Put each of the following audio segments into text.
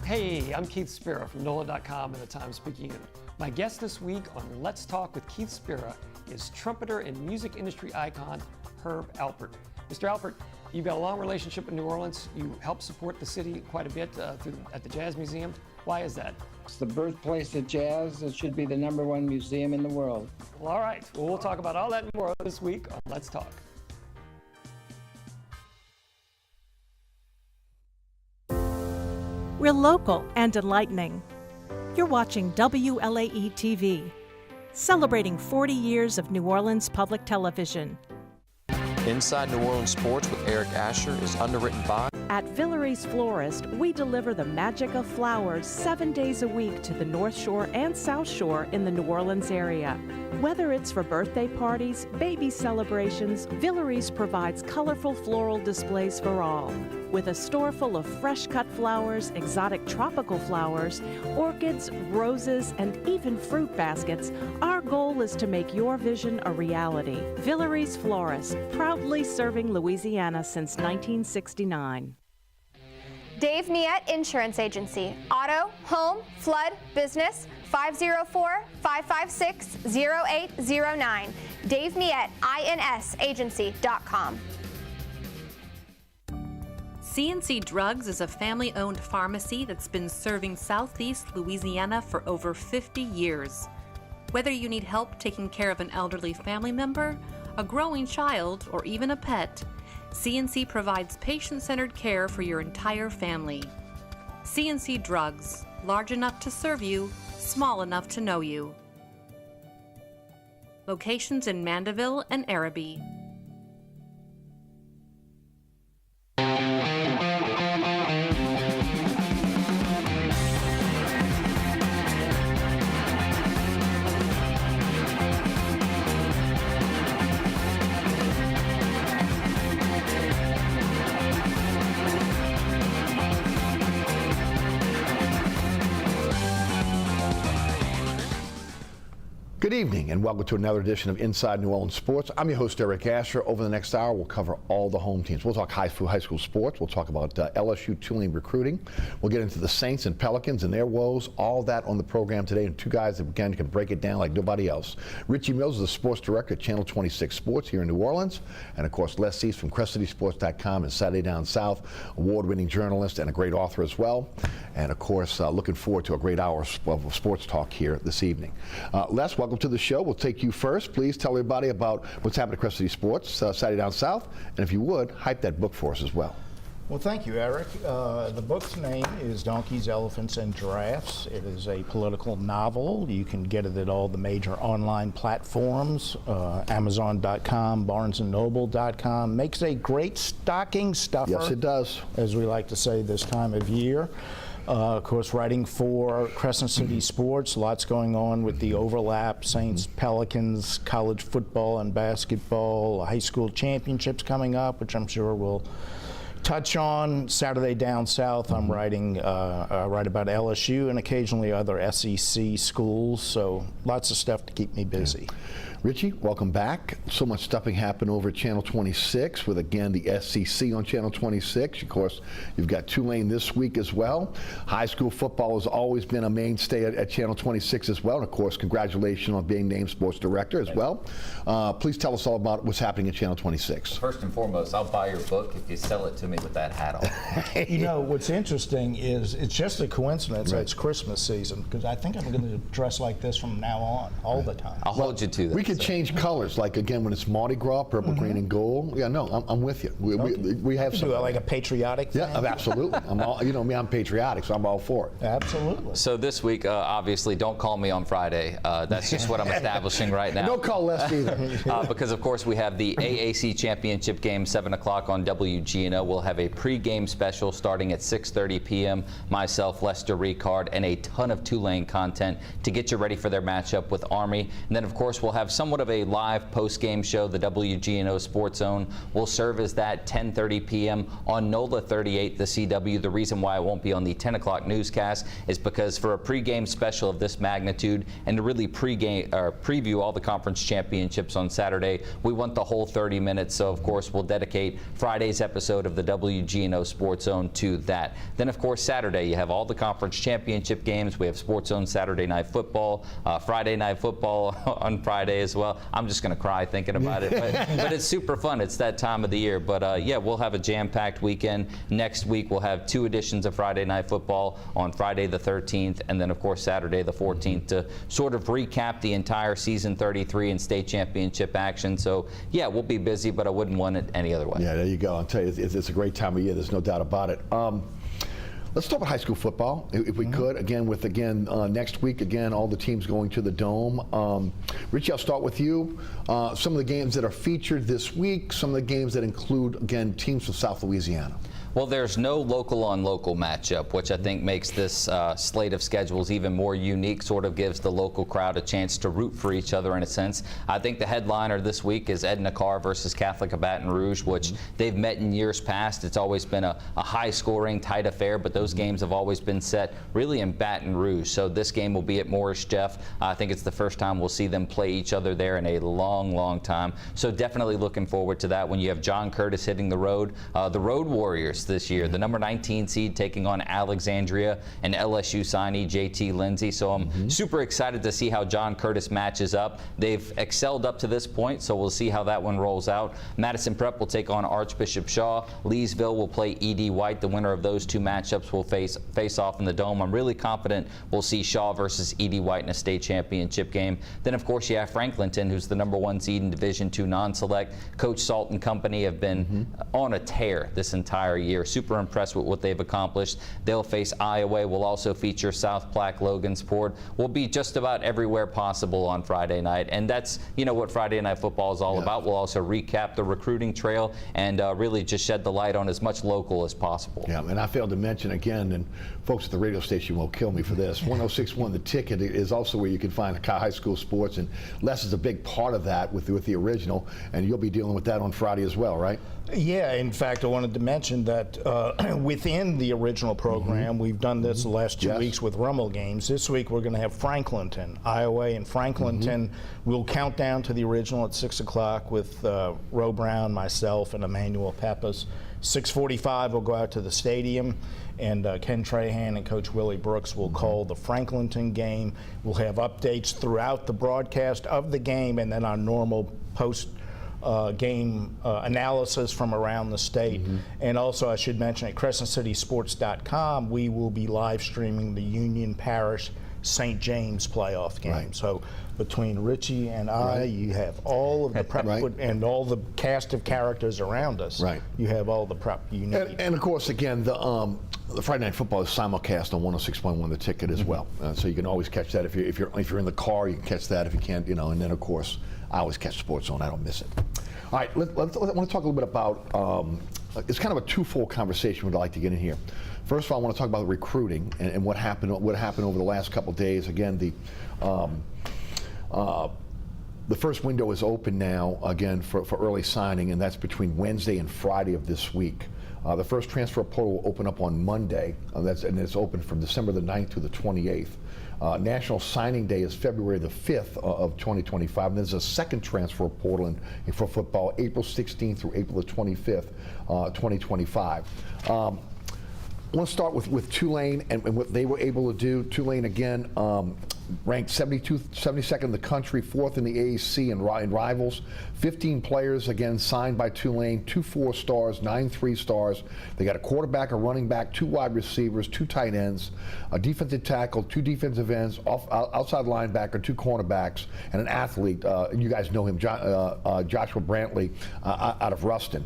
Hey, I'm Keith Spira from NOLA.com and the Times-Picayune. My guest this week on Let's Talk with Keith Spira is trumpeter and music industry icon Herb Alpert. Mr. Alpert, you've got a long relationship with New Orleans. You help support the city quite a bit at the Jazz Museum. Why is that? It's the birthplace of jazz. It should be the #1 museum in the world. Well, all right. Well, we'll talk about all that and more this week on Let's Talk. We're local and enlightening. You're watching WLAE-TV, celebrating 40 years of New Orleans public television. Inside New Orleans Sports with Eric Asher is underwritten by... At Villeries Florist, we deliver the magic of flowers 7 days a week to the North Shore and South Shore in the New Orleans area. Whether it's for birthday parties, baby celebrations, Villeries provides colorful floral displays for all. With a store full of fresh-cut flowers, exotic tropical flowers, orchids, roses, and even fruit baskets, our goal is to make your vision a reality. Villeries Florist, proudly serving Louisiana since 1969. Dave Niet Insurance Agency. Auto, home, flood, business, 504-556-0809. Dave Niet, INSagency.com. C&C Drugs is a family-owned pharmacy that's been serving Southeast Louisiana for over 50 years. Whether you need help taking care of an elderly family member, a growing child, or even a pet, C&C provides patient-centered care for your entire family. C&C Drugs, large enough to serve you, small enough to know you. Locations in Mandeville and Araby. Good evening and welcome to another edition of Inside New Orleans Sports. I'm your host, Eric Asher. Over the next hour, we'll cover all the home teams. We'll talk high school sports. We'll talk about LSU Tulane recruiting. We'll get into the Saints and Pelicans and their woes. All that on the program today. And two guys that, again, can break it down like nobody else. Richie Mills is the sports director at Channel 26 Sports here in New Orleans. And, of course, Les Cease from CrestCitySports.com and Saturday Down South, award-winning journalist and a great author as well. And, of course, looking forward to a great hour of sports talk here this evening. Les, welcome to the show. We'll take you first. Please tell everybody about what's happening at Crest City Sports, Saturday Down South, and if you would, hype that book for us as well. Well, thank you, Eric. The book's name is Donkeys, Elephants, and Giraffes. It is a political novel. You can get it at all the major online platforms, Amazon.com, BarnesandNoble.com. Makes a great stocking stuffer. Yes, it does. As we like to say this time of year. Of course, writing for Crescent City Sports, lots going on with the overlap, Saints, Pelicans, college football and basketball, high school championships coming up, which I'm sure we'll touch on. Saturday Down South, I'm writing, write about LSU and occasionally other SEC schools, so lots of stuff to keep me busy. Richie, welcome back. So much stuffing happened over at Channel 26 with, again, the SEC on Channel 26. Of course, you've got Tulane this week as well. High school football has always been a mainstay at Channel 26 as well. And, of course, congratulations on being named sports director as well. Please tell us all about what's happening at Channel 26. First and foremost, I'll buy your book if you sell it to me with that hat on. You know, what's interesting is it's just a coincidence that it's Christmas season, because I think I'm going to dress like this from now on, all the time. I'll hold you to that. We could change colors, like, again, when it's Mardi Gras, purple, green, and gold. Yeah, no, I'm with you. We have some. Do like a patriotic thing? Yeah, absolutely. I'm all, you know me, I'm patriotic, so I'm all for it. Absolutely. So this week, obviously, don't call me on Friday. That's just what I'm establishing right now. Don't call Les either. Because, of course, we have the AAC Championship game, 7 o'clock on WGNO. We'll have a pregame special starting at 6:30 p.m. Myself, Lester Ricard, and a ton of Tulane content to get you ready for their matchup with Army. And then, of course, we'll have somewhat of a live post-game show. The WGNO Sports Zone will serve as that 10:30 p.m. on NOLA 38, the CW. The reason why I won't be on the 10 o'clock newscast is because for a pregame special of this magnitude and to really preview all the conference championships on Saturday, we want the whole 30 minutes. So, of course, we'll dedicate Friday's episode of the WGNO Sports Zone to that. Then, of course, Saturday, you have all the conference championship games. We have Sports Zone Saturday Night Football, Friday Night Football on Friday as well. I'm just going to cry thinking about it, but it's super fun. It's that time of the year. But yeah, we'll have a jam-packed weekend. Next week, we'll have 2 editions of Friday Night Football on Friday the 13th, and then, of course, Saturday the 14th to sort of recap the entire season 33 and state championship action. So, yeah, we'll be busy, but I wouldn't want it any other way. Yeah, there you go. I'll tell you, it's a great time of year. There's no doubt about it. Let's talk about high school football, if we could. Again, next week, again, all the teams going to the Dome. Richie, I'll start with you. Some of the games that are featured this week, some of the games that include, again, teams from South Louisiana. Well, there's no local-on-local matchup, which I think makes this slate of schedules even more unique, sort of gives the local crowd a chance to root for each other in a sense. I think the headliner this week is Edna Carr versus Catholic of Baton Rouge, which they've met in years past. It's always been a high-scoring, tight affair, but those games have always been set really in Baton Rouge. So this game will be at Morris Jeff. I think it's the first time we'll see them play each other there in a long, long time. So definitely looking forward to that. When you have John Curtis hitting the Road Warriors this year, the number 19 seed taking on Alexandria and LSU signee JT Lindsay. So I'm super excited to see how John Curtis matches up. They've excelled up to this point, so we'll see how that one rolls out. Madison Prep will take on Archbishop Shaw. Leesville will play E.D. White. The winner of those 2 matchups will face off in the Dome. I'm really confident we'll see Shaw versus E.D. White in a state championship game. Then, of course, you have Franklinton, who's the number 1 seed in Division II non-select. Coach Salt and company have been on a tear this entire year. Super impressed with what they've accomplished. They'll face Iowa. We'll also feature South Platte Logansport. We'll be just about everywhere possible on Friday night, and that's what Friday Night Football is all about. We'll also recap the recruiting trail and really just shed the light on as much local as possible. Yeah, and I failed to mention again, and folks at the radio station will kill me for this, 106.1 The Ticket is also where you can find high school sports, and Les is a big part of that with the original, and you'll be dealing with that on Friday as well, right? Yeah, in fact, I wanted to mention that within the original program, we've done this the last 2 weeks with Rummel games. This week we're going to have Franklinton, Iowa, and Franklinton. We'll count down to the original at 6 o'clock with Ro Brown, myself, and Emmanuel Pappas. 6:45 we'll go out to the stadium, and Ken Trahan and Coach Willie Brooks will call the Franklinton game. We'll have updates throughout the broadcast of the game, and then our normal post game analysis from around the state. And also, I should mention, at CrescentCitySports.com, we will be live streaming the Union Parish St. James playoff game. So between Richie and I, you have all of the prep and all the cast of characters around us. You have all the prep you need. And of course, again, the Friday Night Football is simulcast on 106.1 The Ticket as well. So you can always catch that if you're in the car. You can catch that if you can't. And then of course, I always catch Sports Zone. I don't miss it. All right, I want to talk a little bit about. It's kind of a twofold conversation we'd like to get in here. First of all, I want to talk about recruiting and what happened over the last couple of days. Again, the first window is open now again for early signing, and that's between Wednesday and Friday of this week. The first transfer portal will open up on Monday, and it's open from December the 9th to the 28th. National Signing Day is February the 5th of 2025. And there's a second transfer portal for football, April 16th through April the 25th, 2025. I want to start with Tulane and what they were able to do. Tulane, again, ranked 72nd in the country, 4th in the AAC in rivals. 15 players, again, signed by Tulane, 2 4-stars, 9 3-stars. They got a quarterback, a running back, 2 wide receivers, 2 tight ends, a defensive tackle, 2 defensive ends, outside linebacker, 2 cornerbacks, and an athlete. You guys know him, Joshua Brantley, out of Ruston.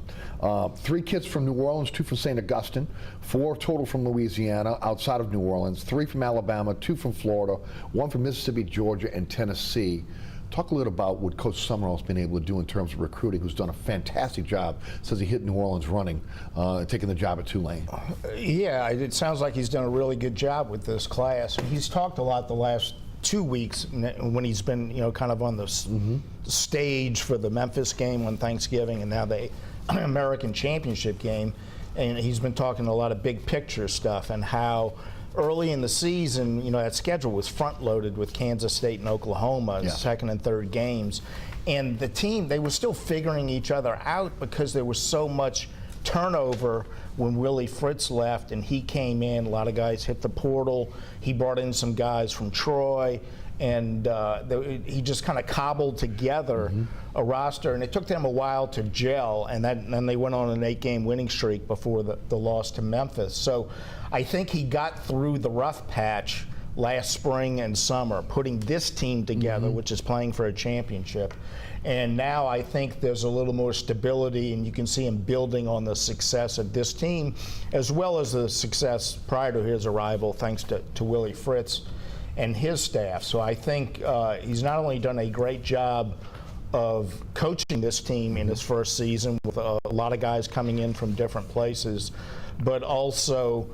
3 kids from New Orleans, 2 from St. Augustine, 4 total from Louisiana, outside of New Orleans, 3 from Alabama, 2 from Florida, 1 from Mississippi, Georgia, and Tennessee. Talk a little about what Coach Summerall's been able to do in terms of recruiting, who's done a fantastic job since he hit New Orleans running, taking the job at Tulane. Yeah, it sounds like he's done a really good job with this class. He's talked a lot the last 2 weeks when he's been, kind of on the stage for the Memphis game on Thanksgiving and now the American Championship game. And he's been talking a lot of big picture stuff and how early in the season, that schedule was front-loaded with Kansas State and Oklahoma, second and third games. And the team, they were still figuring each other out because there was so much turnover when Willie Fritz left and he came in. A lot of guys hit the portal. He brought in some guys from Troy, and he just kind of cobbled together a roster, and it took them a while to gel, and then they went on an 8-game winning streak before the loss to Memphis. So I think he got through the rough patch last spring and summer, putting this team together, which is playing for a championship. And now I think there's a little more stability, and you can see him building on the success of this team, as well as the success prior to his arrival, thanks to Willie Fritz and his staff. So I think he's not only done a great job of coaching this team in his first season with a lot of guys coming in from different places, but also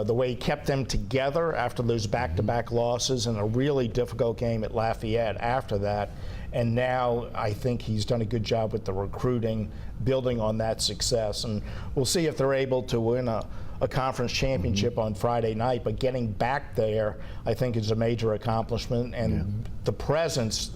the way he kept them together after those back-to-back losses and a really difficult game at Lafayette after that. And now I think he's done a good job with the recruiting, building on that success. And we'll see if they're able to win a conference championship on Friday night. But getting back there, I think, is a major accomplishment. And the presence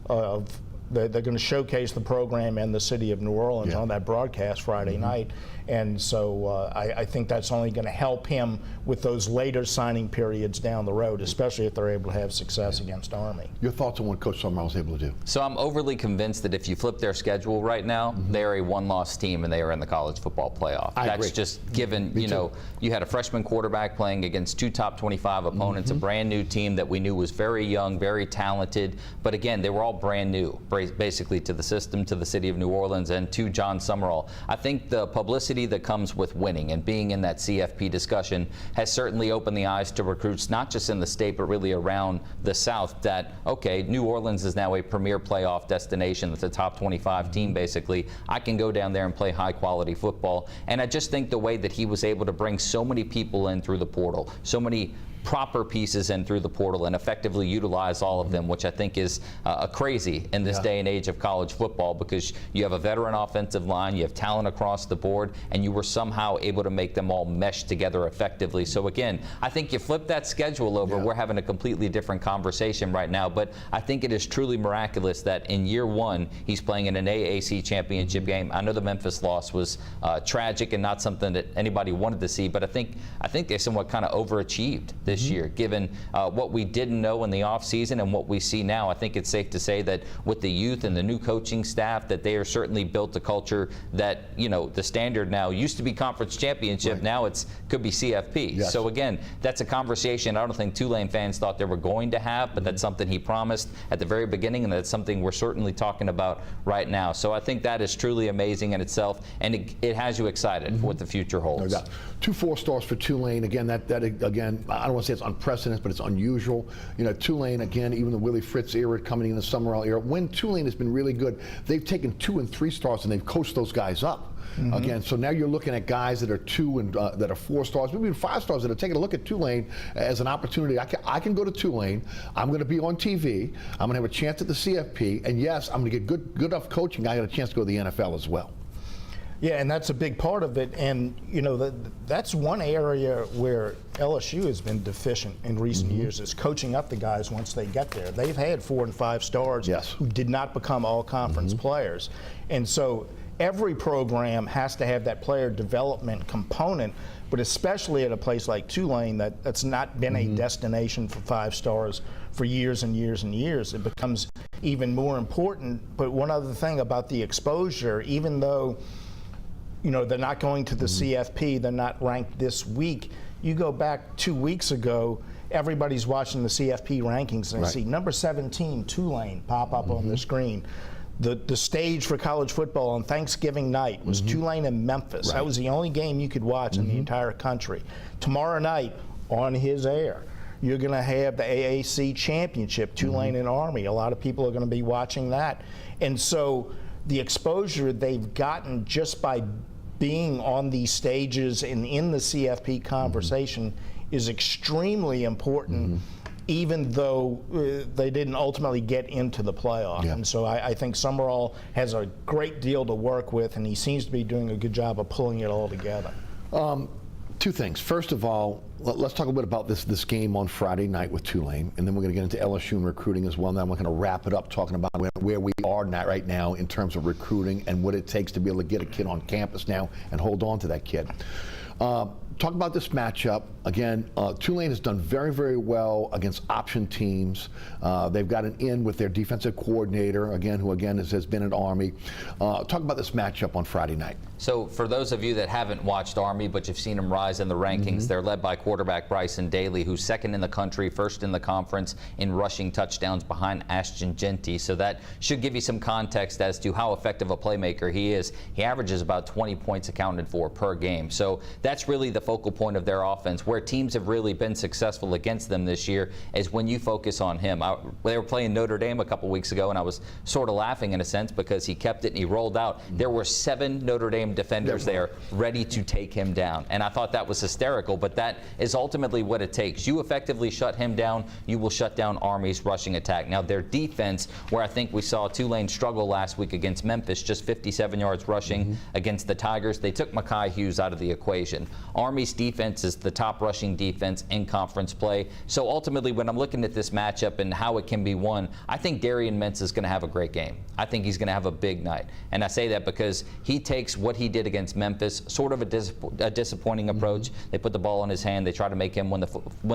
of they're going to showcase the program and the city of New Orleans on that broadcast Friday night. And so I think that's only going to help him with those later signing periods down the road, especially if they're able to have success against Army. Your thoughts on what Coach Summerall was able to do? So I'm overly convinced that if you flip their schedule right now, they're a one-loss team and they are in the college football playoff. That's agree. just given, you know, you had a freshman quarterback playing against 2 top 25 opponents, a brand new team that we knew was very young, very talented. But again, they were all brand new, basically, to the system, to the city of New Orleans, and to John Summerall. I think the publicity that comes with winning and being in that CFP discussion has certainly opened the eyes to recruits, not just in the state, but really around the South, that, okay, New Orleans is now a premier playoff destination. That's a top 25 team, basically. I can go down there and play high-quality football. And I just think the way that he was able to bring so many people in through the portal, so many proper pieces in through the portal and effectively utilize all of them, which I think is crazy in this day and age of college football, because you have a veteran offensive line, you have talent across the board, and you were somehow able to make them all mesh together effectively. So again, I think you flip that schedule over, we're having a completely different conversation right now, but I think it is truly miraculous that in year one, he's playing in an AAC championship game. I know the Memphis loss was tragic and not something that anybody wanted to see, but I think they somewhat kind of overachieved this year, given what we didn't know in the offseason and what we see now. I think it's safe to say that with the youth and the new coaching staff, that they are certainly built a culture that, you know, the standard now used to be conference championship, now it's could be CFP. So again, that's a conversation I don't think Tulane fans thought they were going to have, but that's something he promised at the very beginning, and that's something we're certainly talking about right now. So I think that is truly amazing in itself, and it has you excited for what the future holds. No doubt. 2 4-stars for Tulane. Again, that again, I don't want to say it's unprecedented, but it's unusual. You know, Tulane, again, even the Willie Fritz era coming in the Summerall era, when Tulane has been really good, they've taken 2 and 3 stars and they've coached those guys up. Again, so now you're looking at guys that are 2 and that are 4 stars, maybe even 5 stars, that are taking a look at Tulane as an opportunity. I can go to Tulane. I'm going to be on TV. I'm going to have a chance at the CFP, and yes, I'm going to get good enough coaching. I got a chance to go to the NFL as well. Yeah, and that's a big part of it. And, you know, that's one area where LSU has been deficient in recent years, is coaching up the guys once they get there. They've had 4 and 5 stars who did not become all-conference players. And so every program has to have that player development component, but especially at a place like Tulane that's not been a destination for 5 stars for years and years and years. It becomes even more important. But one other thing about the exposure, even though, you know, they're not going to the CFP, they're not ranked this week. You go back 2 weeks ago, everybody's watching the CFP rankings, and they see number 17, Tulane, pop up on the screen. The stage for college football on Thanksgiving night was Tulane and Memphis. That was the only game you could watch in the entire country. Tomorrow night, on his air, you're going to have the AAC championship, Tulane and Army. A lot of people are going to be watching that. And so the exposure they've gotten just by being on these stages and in the CFP conversation is extremely important, even though they didn't ultimately get into the playoff. And so I think Summerall has a great deal to work with, and he seems to be doing a good job of pulling it all together. Two things. First of all, let's talk a bit about this game on Friday night with Tulane, and then we're going to get into LSU and recruiting as well. And then we're going to wrap it up talking about where we are right now in terms of recruiting and what it takes to be able to get a kid on campus now and hold on to that kid. Talk about this matchup. Again, Tulane has done very, very well against option teams. They've got an in with their defensive coordinator, again, who again has been at Army. Talk about this matchup on Friday night. So for those of you that haven't watched Army, but you've seen them rise in the rankings, they're led by quarterback Bryson Daly, who's second in the country, first in the conference in rushing touchdowns behind Ashton Genty. So that should give you some context as to how effective a playmaker he is. He averages about 20 points accounted for per game. So that's really the focal point of their offense. Where teams have really been successful against them this year is when you focus on him. They were playing Notre Dame a couple weeks ago, and I was sort of laughing in a sense because he kept it and he rolled out. There were 7 Notre Dame defenders there ready to take him down, and I thought that was hysterical, but that is ultimately what it takes. You effectively shut him down, you will shut down Army's rushing attack. Now their defense, where I think we saw Tulane struggle last week against Memphis, just 57 yards rushing against the Tigers, they took Mekhi Hughes out of the equation. Army's defense is the top rushing defense in conference play. So ultimately, when I'm looking at this matchup and how it can be won, I think Darian Mintz is going to have a great game. I think he's going to have a big night. And I say that because he takes what he did against Memphis, sort of a disappointing approach. They put the ball in his hand. They try to make him win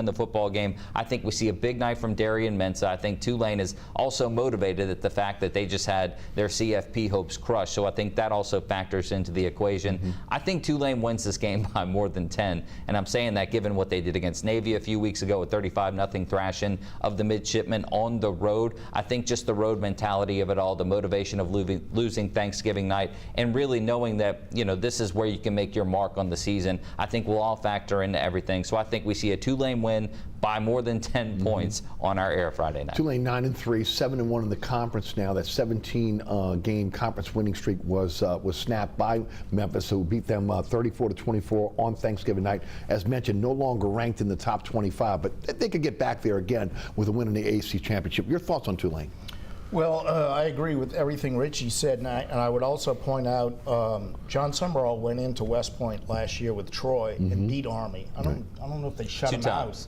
the football game. I think we see a big night from Darian Mintz. I think Tulane is also motivated at the fact that they just had their CFP hopes crushed. So I think that also factors into the equation. I think Tulane wins this game by more than 10. And I'm saying that given what they did against Navy a few weeks ago with 35-0 thrashing of the midshipmen on the road. I think just the road mentality of it all, the motivation of losing Thanksgiving night, and really knowing that, you know, this is where you can make your mark on the season, I think will all factor into everything. So I think we see a Tulane win by more than 10 points on our air Friday night. Tulane 9-3, 7-1 in the conference now. That 17-game conference winning streak was snapped by Memphis, who beat them 34-24 on Thanksgiving night. As mentioned, no longer ranked in the top 25, but they could get back there again with a win in the AAC championship. Your thoughts on Tulane? Well, I agree with everything Richie said, and I would also point out John Summerall went into West Point last year with Troy and beat Army. I don't know if they shut him out.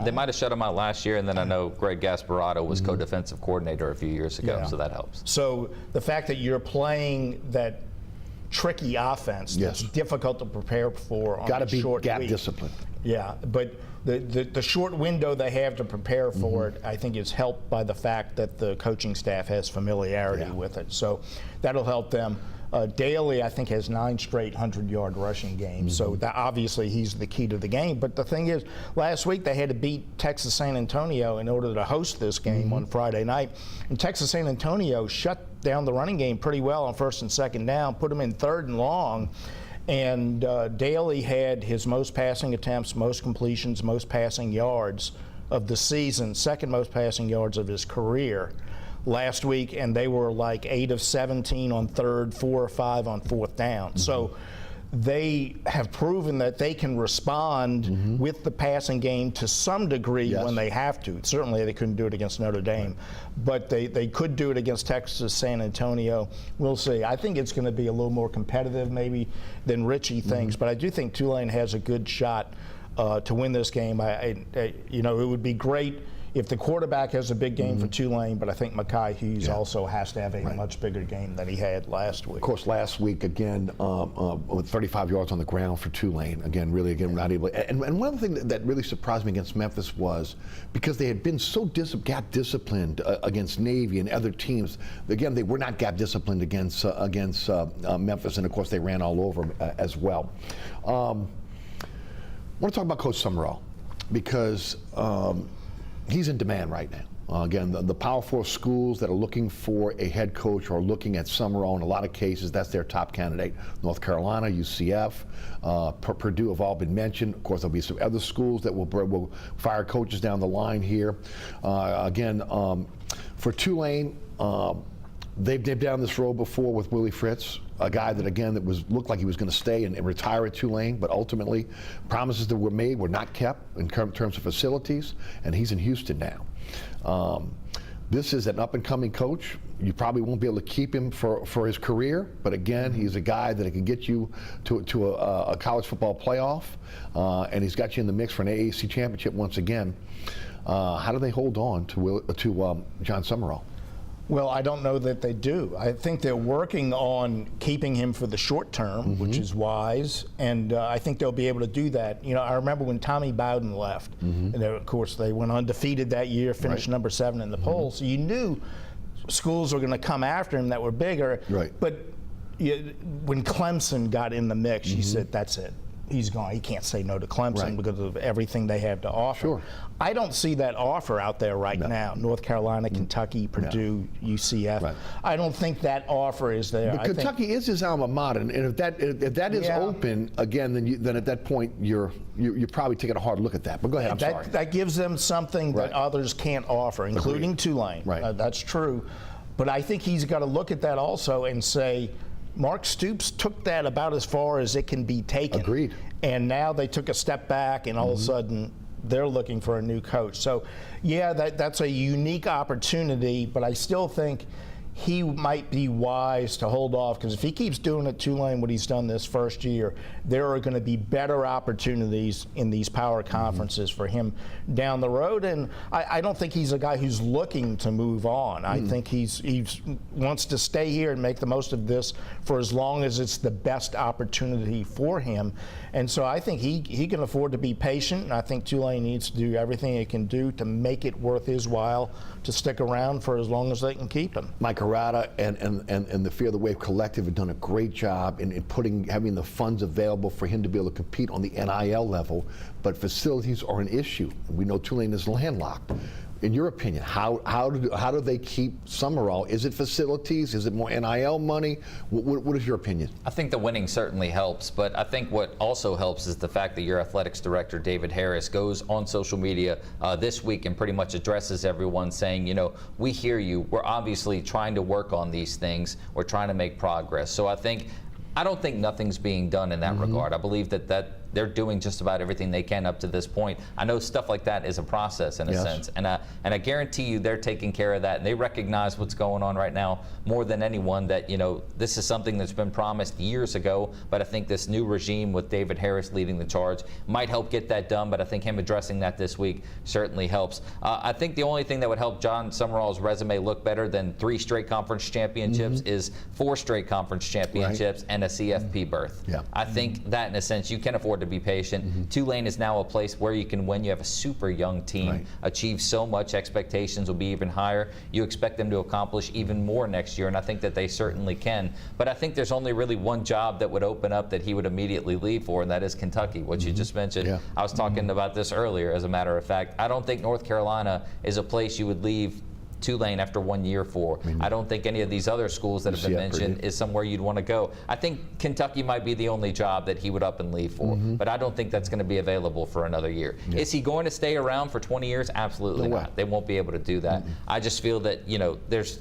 They might have shut him out last year, and then I know Greg Gasparato was co-defensive coordinator a few years ago, so that helps. So the fact that you're playing that tricky offense that's difficult to prepare for on a short week. Got to be gap discipline. Yeah, but the short window they have to prepare for it, I think, is helped by the fact that the coaching staff has familiarity with it. So that'll help them. Daly, I think, has 9 straight 100-yard rushing games. So that, obviously he's the key to the game. But the thing is, last week they had to beat Texas San Antonio in order to host this game on Friday night. And Texas San Antonio shut down the running game pretty well on 1st and 2nd down, put them in 3rd and long. And Daly had his most passing attempts, most completions, most passing yards of the season, 2nd most passing yards of his career last week, and they were like 8 of 17 on 3rd, 4 or 5 on 4th down. So they have proven that they can respond with the passing game to some degree when they have to. Certainly they couldn't do it against Notre Dame, but they could do it against Texas San Antonio. We'll see. I think it's going to be a little more competitive maybe than Richie thinks, but I do think Tulane has a good shot to win this game. You know, it would be great if the quarterback has a big game for Tulane, but I think Mekhi Hughes also has to have a much bigger game than he had last week. Of course, last week, again, with 35 yards on the ground for Tulane. Again, not able. And one of the things that really surprised me against Memphis was because they had been so gap disciplined against Navy and other teams. Again, they were not gap disciplined against Memphis, and of course, they ran all over them as well. I want to talk about Coach Summerall because he's in demand right now. Again, the Power 4 schools that are looking for a head coach are looking at Summerall. In a lot of cases, that's their top candidate. North Carolina, UCF, Purdue have all been mentioned. Of course, there'll be some other schools that will fire coaches down the line here. Again, for Tulane, they've dipped down this road before with Willie Fritz, a guy that, again, looked like he was going to stay and retire at Tulane, but ultimately promises that were made were not kept in terms of facilities, and he's in Houston now. This is an up-and-coming coach. You probably won't be able to keep him for his career, but again, he's a guy that can get you to a college football playoff, and he's got you in the mix for an AAC championship once again. How do they hold on to John Summerall? Well, I don't know that they do. I think they're working on keeping him for the short term, which is wise, and I think they'll be able to do that. You know, I remember when Tommy Bowden left, and of course they went undefeated that year, finished number 7 in the polls. So you knew schools were going to come after him that were bigger. Right. But when Clemson got in the mix, he said, "That's it. He's gone. He can't say no to Clemson because of everything they have to offer." Sure. I don't see that offer out there right now. North Carolina, Kentucky, Purdue, UCF. Right. I don't think that offer is there. But Kentucky is his alma mater, and if that is open again, then at that point you're probably taking a hard look at that. But go ahead. I'm sorry. That gives them something that others can't offer, including Tulane. Right. That's true. But I think he's got to look at that also and say, Mark Stoops took that about as far as it can be taken. Agreed. And now they took a step back, and all of a sudden they're looking for a new coach. So, yeah, that's a unique opportunity, but I still think he might be wise to hold off, because if he keeps doing at Tulane what he's done this first year, there are going to be better opportunities in these power conferences for him down the road. And I don't think he's a guy who's looking to move on. I think he wants to stay here and make the most of this for as long as it's the best opportunity for him. And so I think he can afford to be patient, and I think Tulane needs to do everything it can do to make it worth his while to stick around for as long as they can keep him. Mike Arata and the Fear the Wave Collective have done a great job in having the funds available for him to be able to compete on the NIL level, but facilities are an issue. We know Tulane is landlocked. In your opinion, how do they keep Summerall? Is it facilities? Is it more NIL money? What is your opinion? I think the winning certainly helps, but I think what also helps is the fact that your athletics director, David Harris, goes on social media this week and pretty much addresses everyone saying, you know, we hear you. We're obviously trying to work on these things. We're trying to make progress. So I don't think nothing's being done in that regard. I believe that they're doing just about everything they can up to this point. I know stuff like that is a process in a sense, and I guarantee you they're taking care of that, and they recognize what's going on right now more than anyone, that, you know, this is something that's been promised years ago, but I think this new regime with David Harris leading the charge might help get that done, but I think him addressing that this week certainly helps. I think the only thing that would help John Summerall's resume look better than 3 straight conference championships is 4 straight conference championships and a CFP berth. I think that in a sense you can afford to be patient. Tulane is now a place where you can win. You have a super young team, achieve so much, expectations will be even higher. You expect them to accomplish even more next year, and I think that they certainly can. But I think there's only really one job that would open up that he would immediately leave for, and that is Kentucky, which you just mentioned. I was talking about this earlier, as a matter of fact. I don't think North Carolina is a place you would leave Tulane after 1 year for. I don't think any of these other schools that have been mentioned is somewhere you'd want to go. I think Kentucky might be the only job that he would up and leave for, but I don't think that's going to be available for another year. Is he going to stay around for 20 years? Absolutely not. They won't be able to do that. I just feel that, you know, there's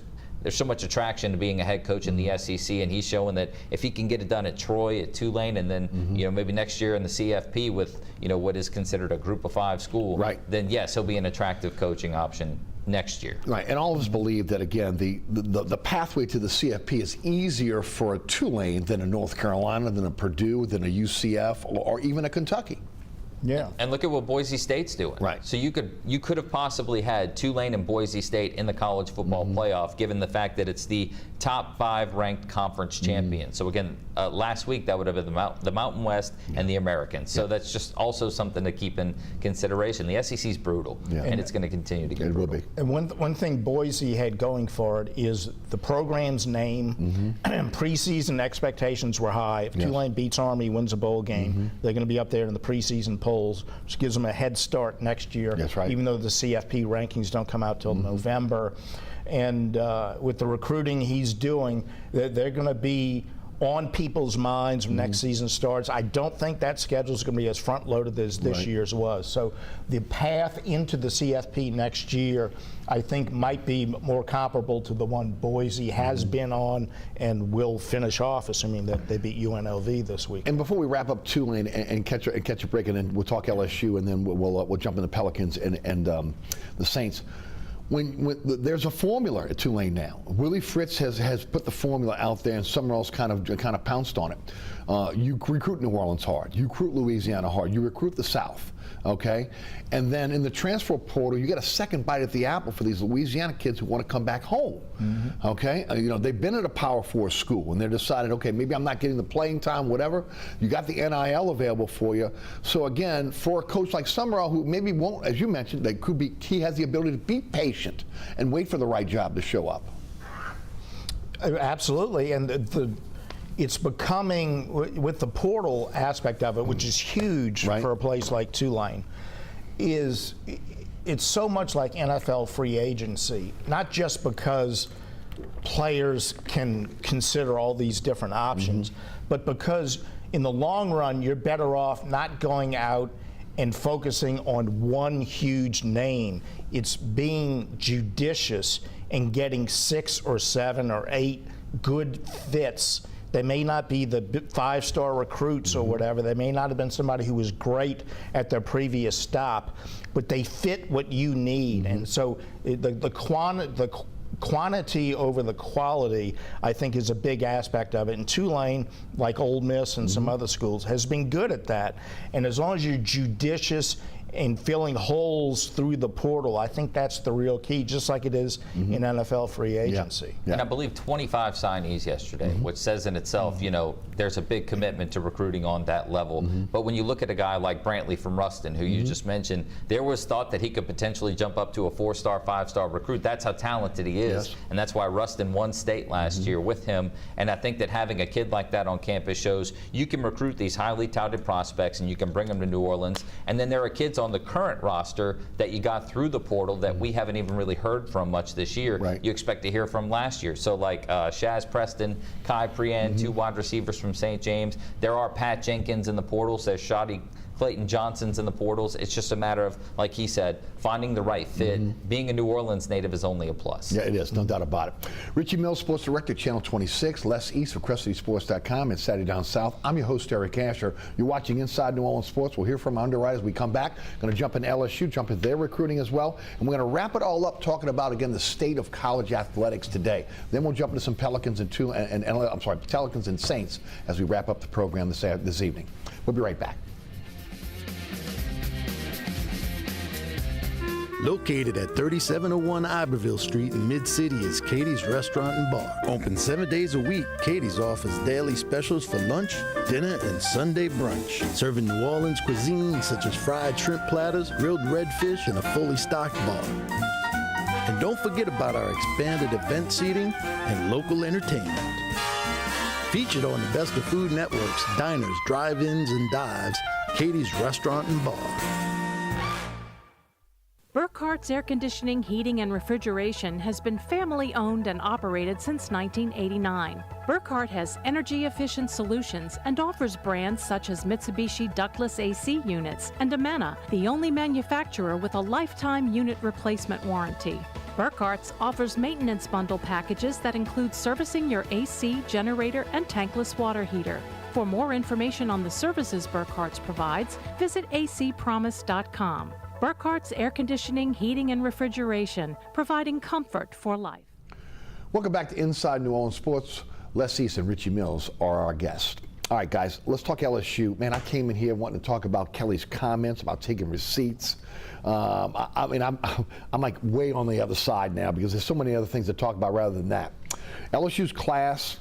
so much attraction to being a head coach in the SEC, and he's showing that if he can get it done at Troy, at Tulane, and then you know, maybe next year in the CFP with, you know, what is considered a Group of 5 school, then yes, he'll be an attractive coaching option next year. Right, and all of us believe that, again, the pathway to the CFP is easier for a Tulane than a North Carolina, than a Purdue, than a UCF, or even a Kentucky. And look at what Boise State's doing. So you could have possibly had Tulane and Boise State in the college football playoff, given the fact that it's the top 5 ranked conference champion. So again, last week that would have been the Mountain West and the Americans. So that's just also something to keep in consideration. The SEC's brutal, and it's going to continue to get brutal. Will be. And one thing Boise had going for it is the program's name. Preseason expectations were high. If Tulane beats Army, wins a bowl game, they're going to be up there in the preseason polls, which gives them a head start next year. Even though the CFP rankings don't come out till November. And with the recruiting he's doing, they're going to be on people's minds when next season starts. I don't think that schedule is going to be as front-loaded as this year's was. So the path into the CFP next year, I think, might be more comparable to the one Boise has been on and will finish off, assuming that they beat UNLV this week. And before we wrap up Tulane and catch a break, and then we'll talk LSU, and then we'll jump into Pelicans and the Saints. there's a formula at Tulane now. Willie Fritz has put the formula out there, and Summerall's kind of pounced on it. You recruit New Orleans hard. You recruit Louisiana hard. You recruit the South. Okay, and then in the transfer portal, you get a second bite at the apple for these Louisiana kids who want to come back home. Okay, they've been at a Power 4 school, and they're decided, okay, maybe I'm not getting the playing time, whatever. You got the NIL available for you. So again, for a coach like Summerall, who maybe won't, as you mentioned, he has the ability to be patient and wait for the right job to show up. Absolutely, and it's becoming, with the portal aspect of it, which is huge for a place like Tulane, it's so much like NFL free agency, not just because players can consider all these different options, but because in the long run, you're better off not going out and focusing on one huge name. It's being judicious and getting 6 or 7 or 8 good fits. They may not be the 5-star recruits or whatever. They may not have been somebody who was great at their previous stop, but they fit what you need. And so the quantity over the quality, I think, is a big aspect of it. And Tulane, like Ole Miss and some other schools, has been good at that. And as long as you're judicious and filling holes through the portal, I think that's the real key, just like it is in NFL free agency. And I believe 25 signees yesterday, which says in itself, there's a big commitment to recruiting on that level. But when you look at a guy like Brantley from Ruston, who you just mentioned, there was thought that he could potentially jump up to a 4-star, 5-star recruit. That's how talented he is. And that's why Ruston won state last year with him. And I think that having a kid like that on campus shows you can recruit these highly touted prospects and you can bring them to New Orleans. And then there are kids on the current roster that you got through the portal that we haven't even really heard from much this year. You expect to hear from last year. So like Shaz Preston, Kai Prian, 2 wide receivers from St. James. There are Pat Jenkins in the portals. There's Shoddy Clayton Johnson's in the portals. It's just a matter of, like he said, finding the right fit. Being a New Orleans native is only a plus. Yeah, it is, no doubt about it. Richie Mills, Sports Director, Channel 26, Les East of CrescentCitySports.com, and Saturday Down South. I'm your host, Eric Asher. You're watching Inside New Orleans Sports. We'll hear from our underwriters. We come back. Going to jump in LSU, jump in their recruiting as well. And we're going to wrap it all up talking about, again, the state of college athletics today. Then we'll jump into some Pelicans and Pelicans and Saints as we wrap up the program this evening. We'll be right back. Located at 3701 Iberville Street in Mid-City is Katie's Restaurant and Bar. Open 7 days a week, Katie's offers daily specials for lunch, dinner, and Sunday brunch. Serving New Orleans cuisine such as fried shrimp platters, grilled redfish, and a fully stocked bar. And don't forget about our expanded event seating and local entertainment. Featured on the Best of Food Network's diners, drive-ins, and dives, Katie's Restaurant and Bar. Burkhart's Air Conditioning, Heating, and Refrigeration has been family-owned and operated since 1989. Burkhart has energy-efficient solutions and offers brands such as Mitsubishi ductless AC units and Amana, the only manufacturer with a lifetime unit replacement warranty. Burkhart's offers maintenance bundle packages that include servicing your AC, generator, and tankless water heater. For more information on the services Burkhart's provides, visit acpromise.com. Burkhart's Air Conditioning, Heating, and Refrigeration, providing comfort for life. Welcome back to Inside New Orleans Sports. Les East and Richie Mills are our guests. All right, guys, let's talk LSU. Man, I came in here wanting to talk about Kelly's comments about taking receipts. I mean, I'm like way on the other side now because there's so many other things to talk about rather than that. LSU's class,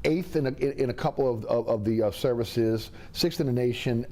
8th in a couple of the services, 6th in the nation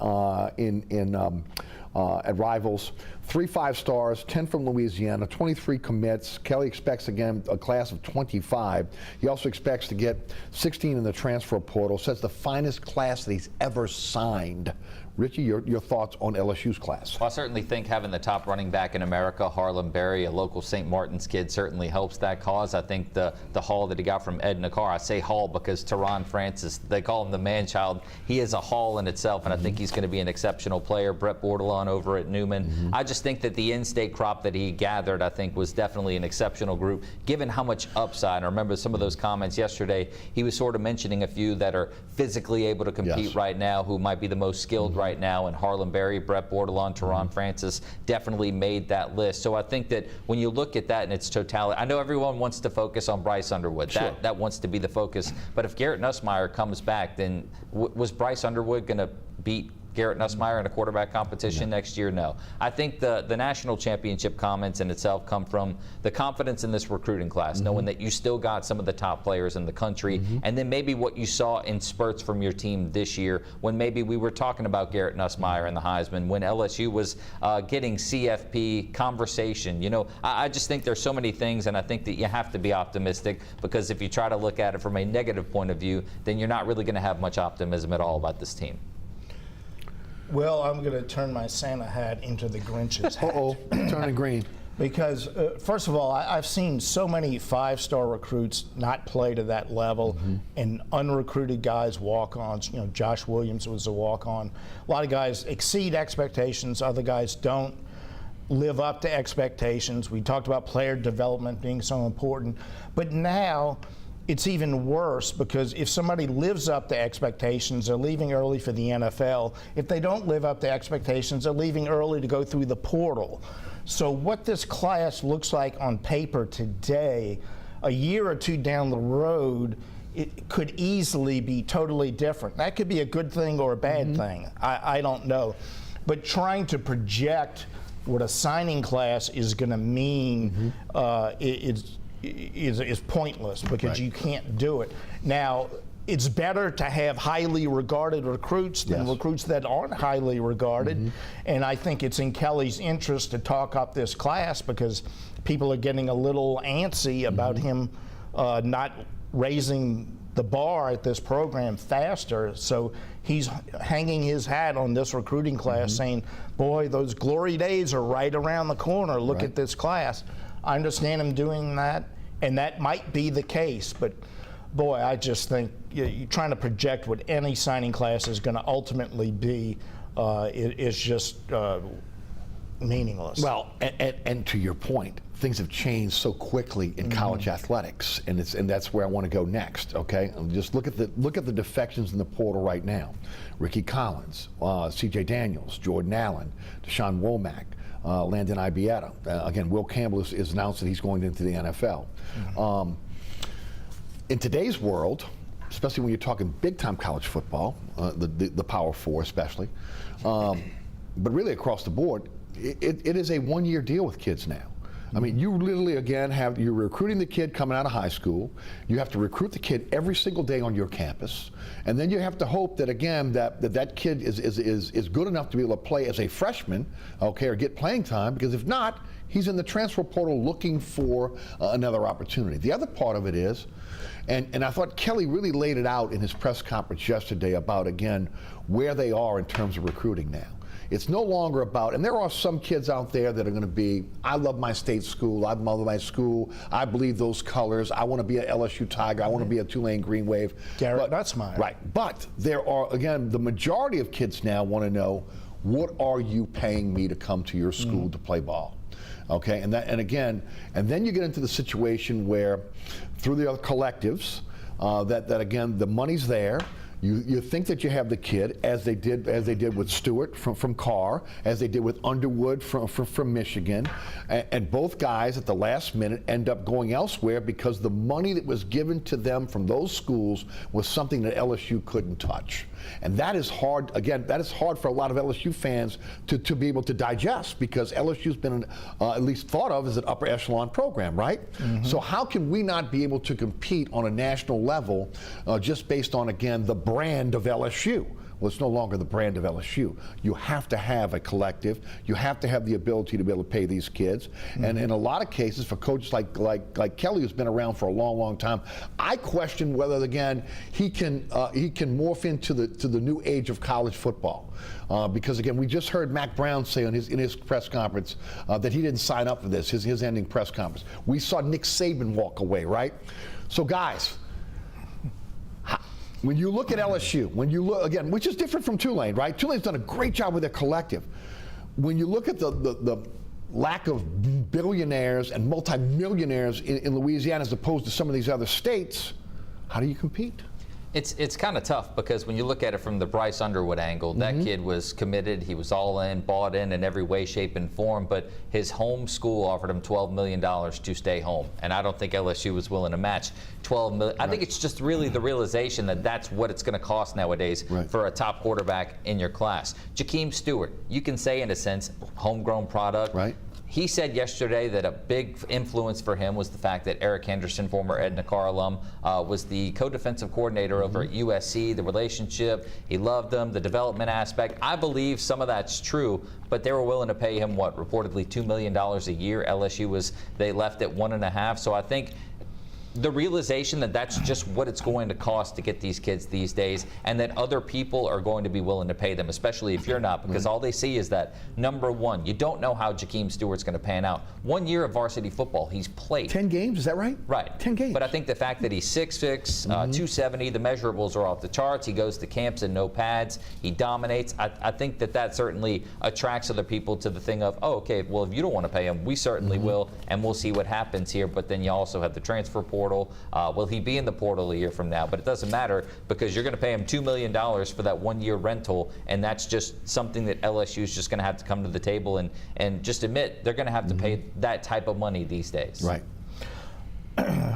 at rivals, 3 5-stars, 10 from Louisiana, 23 commits. Kelly expects, again, a class of 25. He also expects to get 16 in the transfer portal, says the finest class that he's ever signed. Richie, your thoughts on LSU's class? Well, I certainly think having the top running back in America, Harlem Berry, a local St. Martin's kid, certainly helps that cause. I think the haul that he got from Ed Nakar, I say haul because Teron Francis, they call him the man-child. He is a haul in itself, and I think he's going to be an exceptional player. Brett Bordelon over at Newman. I just think that the in-state crop that he gathered, I think, was definitely an exceptional group, given how much upside. I remember some of those comments yesterday. He was sort of mentioning a few that are physically able to compete right now, who might be the most skilled right right now, and Harlan Berry, Brett Bordelon, Teron Francis definitely made that list. So I think that when you look at that in its totality, I know everyone wants to focus on Bryce Underwood. Sure. That wants to be the focus. But if Garrett Nussmeier comes back, then was Bryce Underwood going to beat Garrett Nussmeier in a quarterback competition next year? No. I think the national championship comments in itself come from the confidence in this recruiting class, knowing that you still got some of the top players in the country, and then maybe what you saw in spurts from your team this year when maybe we were talking about Garrett Nussmeier and the Heisman, when LSU was getting CFP conversation. You know, I just think there's so many things, and I think that you have to be optimistic, because if you try to look at it from a negative point of view, then you're not really going to have much optimism at all about this team. Well, I'm going to turn my Santa hat into the Grinch's hat. Uh-oh, turning green. Because, first of all, I've seen so many five-star recruits not play to that level, and unrecruited guys, walk-ons. You know, Josh Williams was a walk-on. A lot of guys exceed expectations. Other guys don't live up to expectations. We talked about player development being so important. But now it's even worse, because if somebody lives up to expectations, they're leaving early for the NFL. If they don't live up to expectations, they're leaving early to go through the portal. So what this class looks like on paper today, a year or two down the road, it could easily be totally different. That could be a good thing or a bad thing. I don't know. But trying to project what a signing class is going to mean is pointless, because you can't do it. Now, it's better to have highly regarded recruits than recruits that aren't highly regarded. And I think it's in Kelly's interest to talk up this class, because people are getting a little antsy about him not raising the bar at this program faster. So he's hanging his hat on this recruiting class, saying, boy, those glory days are right around the corner. Look at this class. I understand him doing that, and that might be the case, but boy, I just think you're trying to project what any signing class is going to ultimately be is just meaningless. Well, and to your point, things have changed so quickly in college athletics, and that's where I want to go next. Okay, just look at the defections in the portal right now: Ricky Collins, C.J. Daniels, Jordan Allen, Deshaun Womack, Landon Ibieta. Again, Will Campbell has announced that he's going into the NFL. In today's world, especially when you're talking big-time college football, the Power Four especially, but really across the board, it is a one-year deal with kids now. I mean, you literally, again, you're recruiting the kid coming out of high school. You have to recruit the kid every single day on your campus. And then you have to hope that, again, that kid is good enough to be able to play as a freshman, okay, or get playing time, because if not, he's in the transfer portal looking for another opportunity. The other part of it is, and I thought Kelly really laid it out in his press conference yesterday about, again, where they are in terms of recruiting now. It's no longer about, and there are some kids out there that are going to be, I love my state school, I love my school, I believe those colors, I want to be an LSU Tiger, I want to be a Tulane Green Wave. Garrett Nussmeier. Right, but there are, again, the majority of kids now want to know, what are you paying me to come to your school to play ball? Okay, and then you get into the situation where, through the other collectives, that again, the money's there. You think that you have the kid, as they did with Stewart from Carr, as they did with Underwood from Michigan, and both guys at the last minute end up going elsewhere because the money that was given to them from those schools was something that LSU couldn't touch. And that is hard, again, that is hard for a lot of LSU fans to be able to digest, because LSU's been at least thought of as an upper echelon program, right? So how can we not be able to compete on a national level just based on, again, the brand of LSU? Well, it's no longer the brand of LSU. You have to have a collective. You have to have the ability to be able to pay these kids. And in a lot of cases, for coaches like Kelly, who's been around for a long, long time, I question whether, again, he can morph into the new age of college football. Because, again, we just heard Mac Brown say in his press conference that he didn't sign up for this, his ending press conference. We saw Nick Saban walk away, right? So, guys, when you look at LSU, when you look, again, which is different from Tulane, right? Tulane's done a great job with their collective. When you look at the lack of billionaires and multimillionaires in Louisiana as opposed to some of these other states, how do you compete? It's kind of tough because when you look at it from the Bryce Underwood angle, that kid was committed, he was all in, bought in every way, shape, and form, but his home school offered him $12 million to stay home, and I don't think LSU was willing to match $12 million. I think it's just really the realization that that's what it's going to cost nowadays for a top quarterback in your class. Jakeem Stewart, you can say in a sense, homegrown product. Right. He said yesterday that a big influence for him was the fact that Eric Henderson, former Edna Carr alum, was the co-defensive coordinator over at USC, the relationship. He loved them, the development aspect. I believe some of that's true, but they were willing to pay him, what, reportedly $2 million a year. LSU they left at $1.5 million. So I think the realization that that's just what it's going to cost to get these kids these days, and that other people are going to be willing to pay them, especially if you're not, because all they see is that, number one, you don't know how Jakeem Stewart's going to pan out. 1 year of varsity football, he's played. 10 games, is that right? Right. 10 games. But I think the fact that he's 6'6", 270, the measurables are off the charts. He goes to camps in no pads. He dominates. I think that certainly attracts other people to the thing of, oh, okay, well, if you don't want to pay him, we certainly will, and we'll see what happens here. But then you also have the transfer portal. Will he be in the portal a year from now? But it doesn't matter because you're going to pay him $2 million for that 1 year rental, and that's just something that LSU is just going to have to come to the table and just admit they're going to have to pay that type of money these days. Right.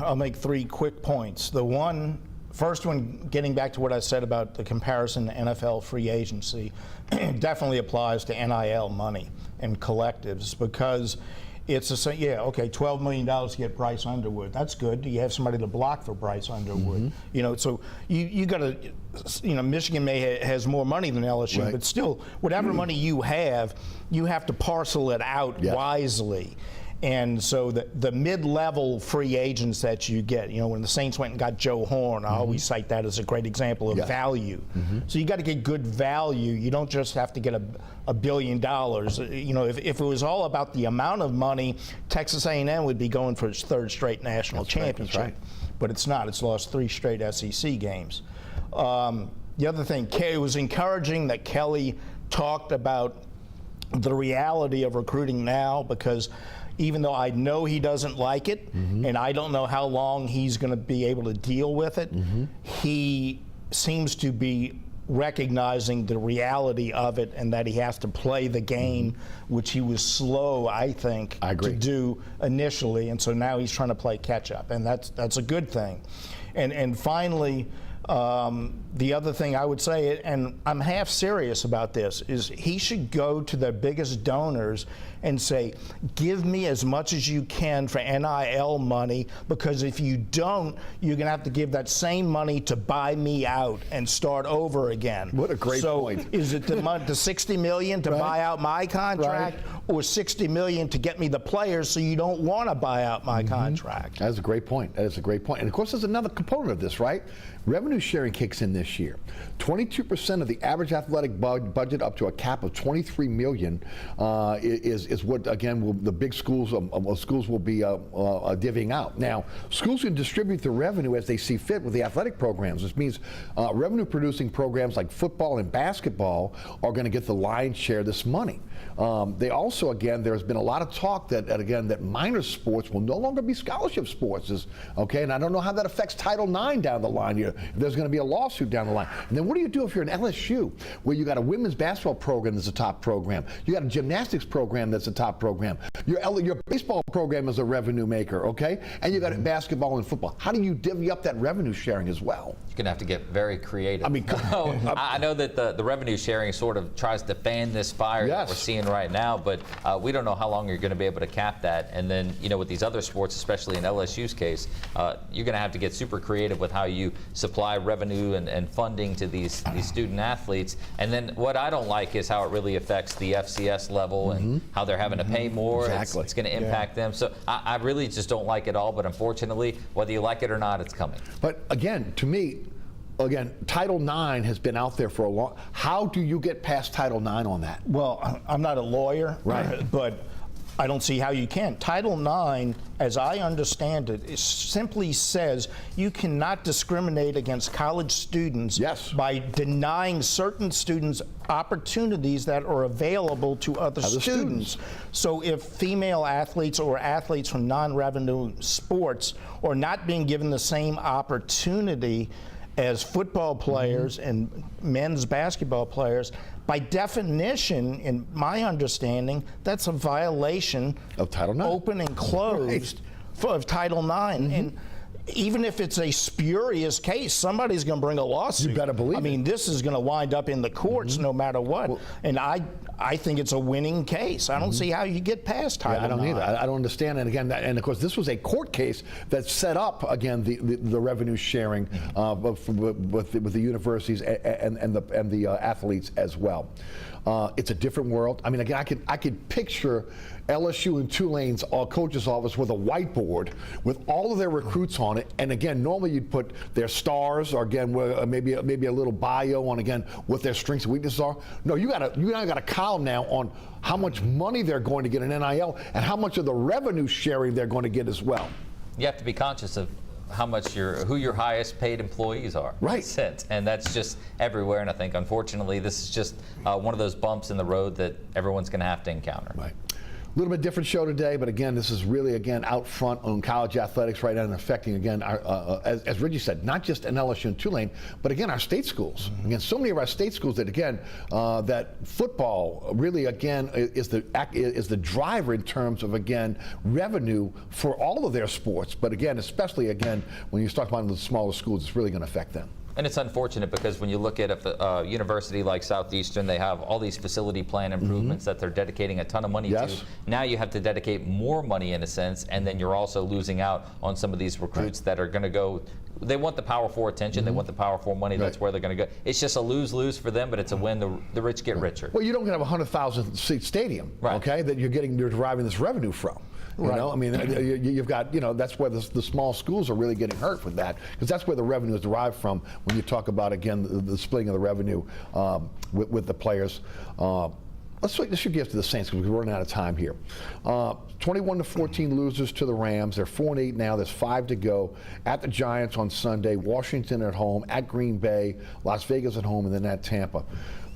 I'll make 3 quick points. The first one, getting back to what I said about the comparison to NFL free agency, definitely applies to NIL money and collectives because it's $12 million to get Bryce Underwood. That's good. You have somebody to block for Bryce Underwood. So you got to, Michigan has more money than LSU, but still, whatever money you have to parcel it out wisely. And so the mid-level free agents that you get, when the Saints went and got Joe Horn, I always cite that as a great example of value. So you got to get good value. You don't just have to get $1 billion. If it was all about the amount of money, Texas A&M would be going for its 3rd straight national championship. Right. But it's not. It's lost 3 straight SEC games. The other thing, it was encouraging that Kelly talked about the reality of recruiting now, because even though I know he doesn't like it, and I don't know how long he's going to be able to deal with it, he seems to be recognizing the reality of it and that he has to play the game, which he was slow, I think, to do initially. And so now he's trying to play catch up, and that's a good thing. And finally, the other thing I would say, and I'm half serious about this, is he should go to the biggest donors and say, give me as much as you can for NIL money, because if you don't, you're going to have to give that same money to buy me out and start over again. What a great point. So is it the $60 million to buy out my contract, or $60 million to get me the players so you don't want to buy out my contract? That's a great point. That is a great point. And of course, there's another component of this, right? Revenue sharing kicks in this year. 22% of the average athletic budget, up to a cap of $23 million, is what, again, the big schools will be divvying out. Now, schools can distribute the revenue as they see fit with the athletic programs. This means revenue-producing programs like football and basketball are going to get the lion's share of this money. They also, again, there's been a lot of talk that minor sports will no longer be scholarship sports. And I don't know how that affects Title IX down the line here. There's going to be a lawsuit down the line. And then what do you do if you're an LSU, where you got a women's basketball program that's a top program, you got a gymnastics program that's a top program, your baseball program is a revenue maker, okay? And you got basketball and football. How do you divvy up that revenue sharing as well? You're going to have to get very creative. I mean, I know that the revenue sharing sort of tries to fan this fire that we're seeing right now, but we don't know how long you're going to be able to cap that. And then, with these other sports, especially in LSU's case, you're going to have to get super creative with how you supply revenue and funding to these student athletes. And then what I don't like is how it really affects the FCS level and how they're having to pay more. Exactly. It's going to impact them. So I really just don't like it all, but unfortunately, whether you like it or not, it's coming. But again, to me, Title IX has been out there for a long. How do you get past Title IX on that? Well, I'm not a lawyer, but I don't see how you can. Title IX, as I understand it, simply says you cannot discriminate against college students by denying certain students opportunities that are available to other students. So if female athletes or athletes from non-revenue sports are not being given the same opportunity as football players and men's basketball players, by definition, in my understanding, that's a violation of Title IX. Open and closed of Title IX. And even if it's a spurious case, somebody's going to bring a lawsuit. You better believe I mean, this is going to wind up in the courts no matter what. Well, and I think it's a winning case. I don't see how you get past Title IX. I don't either. I don't understand. And again, and of course, this was a court case that set up, again, the revenue sharing with the universities and the athletes as well. It's a different world. I mean, again, I could picture LSU and Tulane's coach's office with a whiteboard with all of their recruits on it. And again, normally you'd put their stars, or again, maybe a little bio on, again, what their strengths and weaknesses are. No, you got a column now on how much money they're going to get in NIL and how much of the revenue sharing they're going to get as well. You have to be conscious of who your highest paid employees are. Right. And that's just everywhere. And I think, unfortunately, this is just one of those bumps in the road that everyone's going to have to encounter. Right. A little bit different show today, but again, this is really, again, out front on college athletics right now and affecting, again, as Richie said, not just in LSU and Tulane, but again, our state schools. Again, so many of our state schools that, again, that football really, again, is the driver in terms of, again, revenue for all of their sports. But again, especially, again, when you start about the smaller schools, it's really going to affect them. And it's unfortunate because when you look at a university like Southeastern, they have all these facility plan improvements that they're dedicating a ton of money to. Now you have to dedicate more money in a sense, and then you're also losing out on some of these recruits that are going to go. They want the Power 4 attention. They want the Power 4 money. That's where they're going to go. It's just a lose-lose for them, but it's a win. The rich get richer. Well, you don't have a 100,000 seat stadium, okay, that you're deriving this revenue from. You know, I mean, you've got, that's where the small schools are really getting hurt with that, because that's where the revenue is derived from when you talk about, again, the splitting of the revenue with the players. Let's shift gears to the Saints because we're running out of time here. 21-14 losers to the Rams. They're 4-8 now. There's 5 to go. At the Giants on Sunday, Washington at home, at Green Bay, Las Vegas at home, and then at Tampa.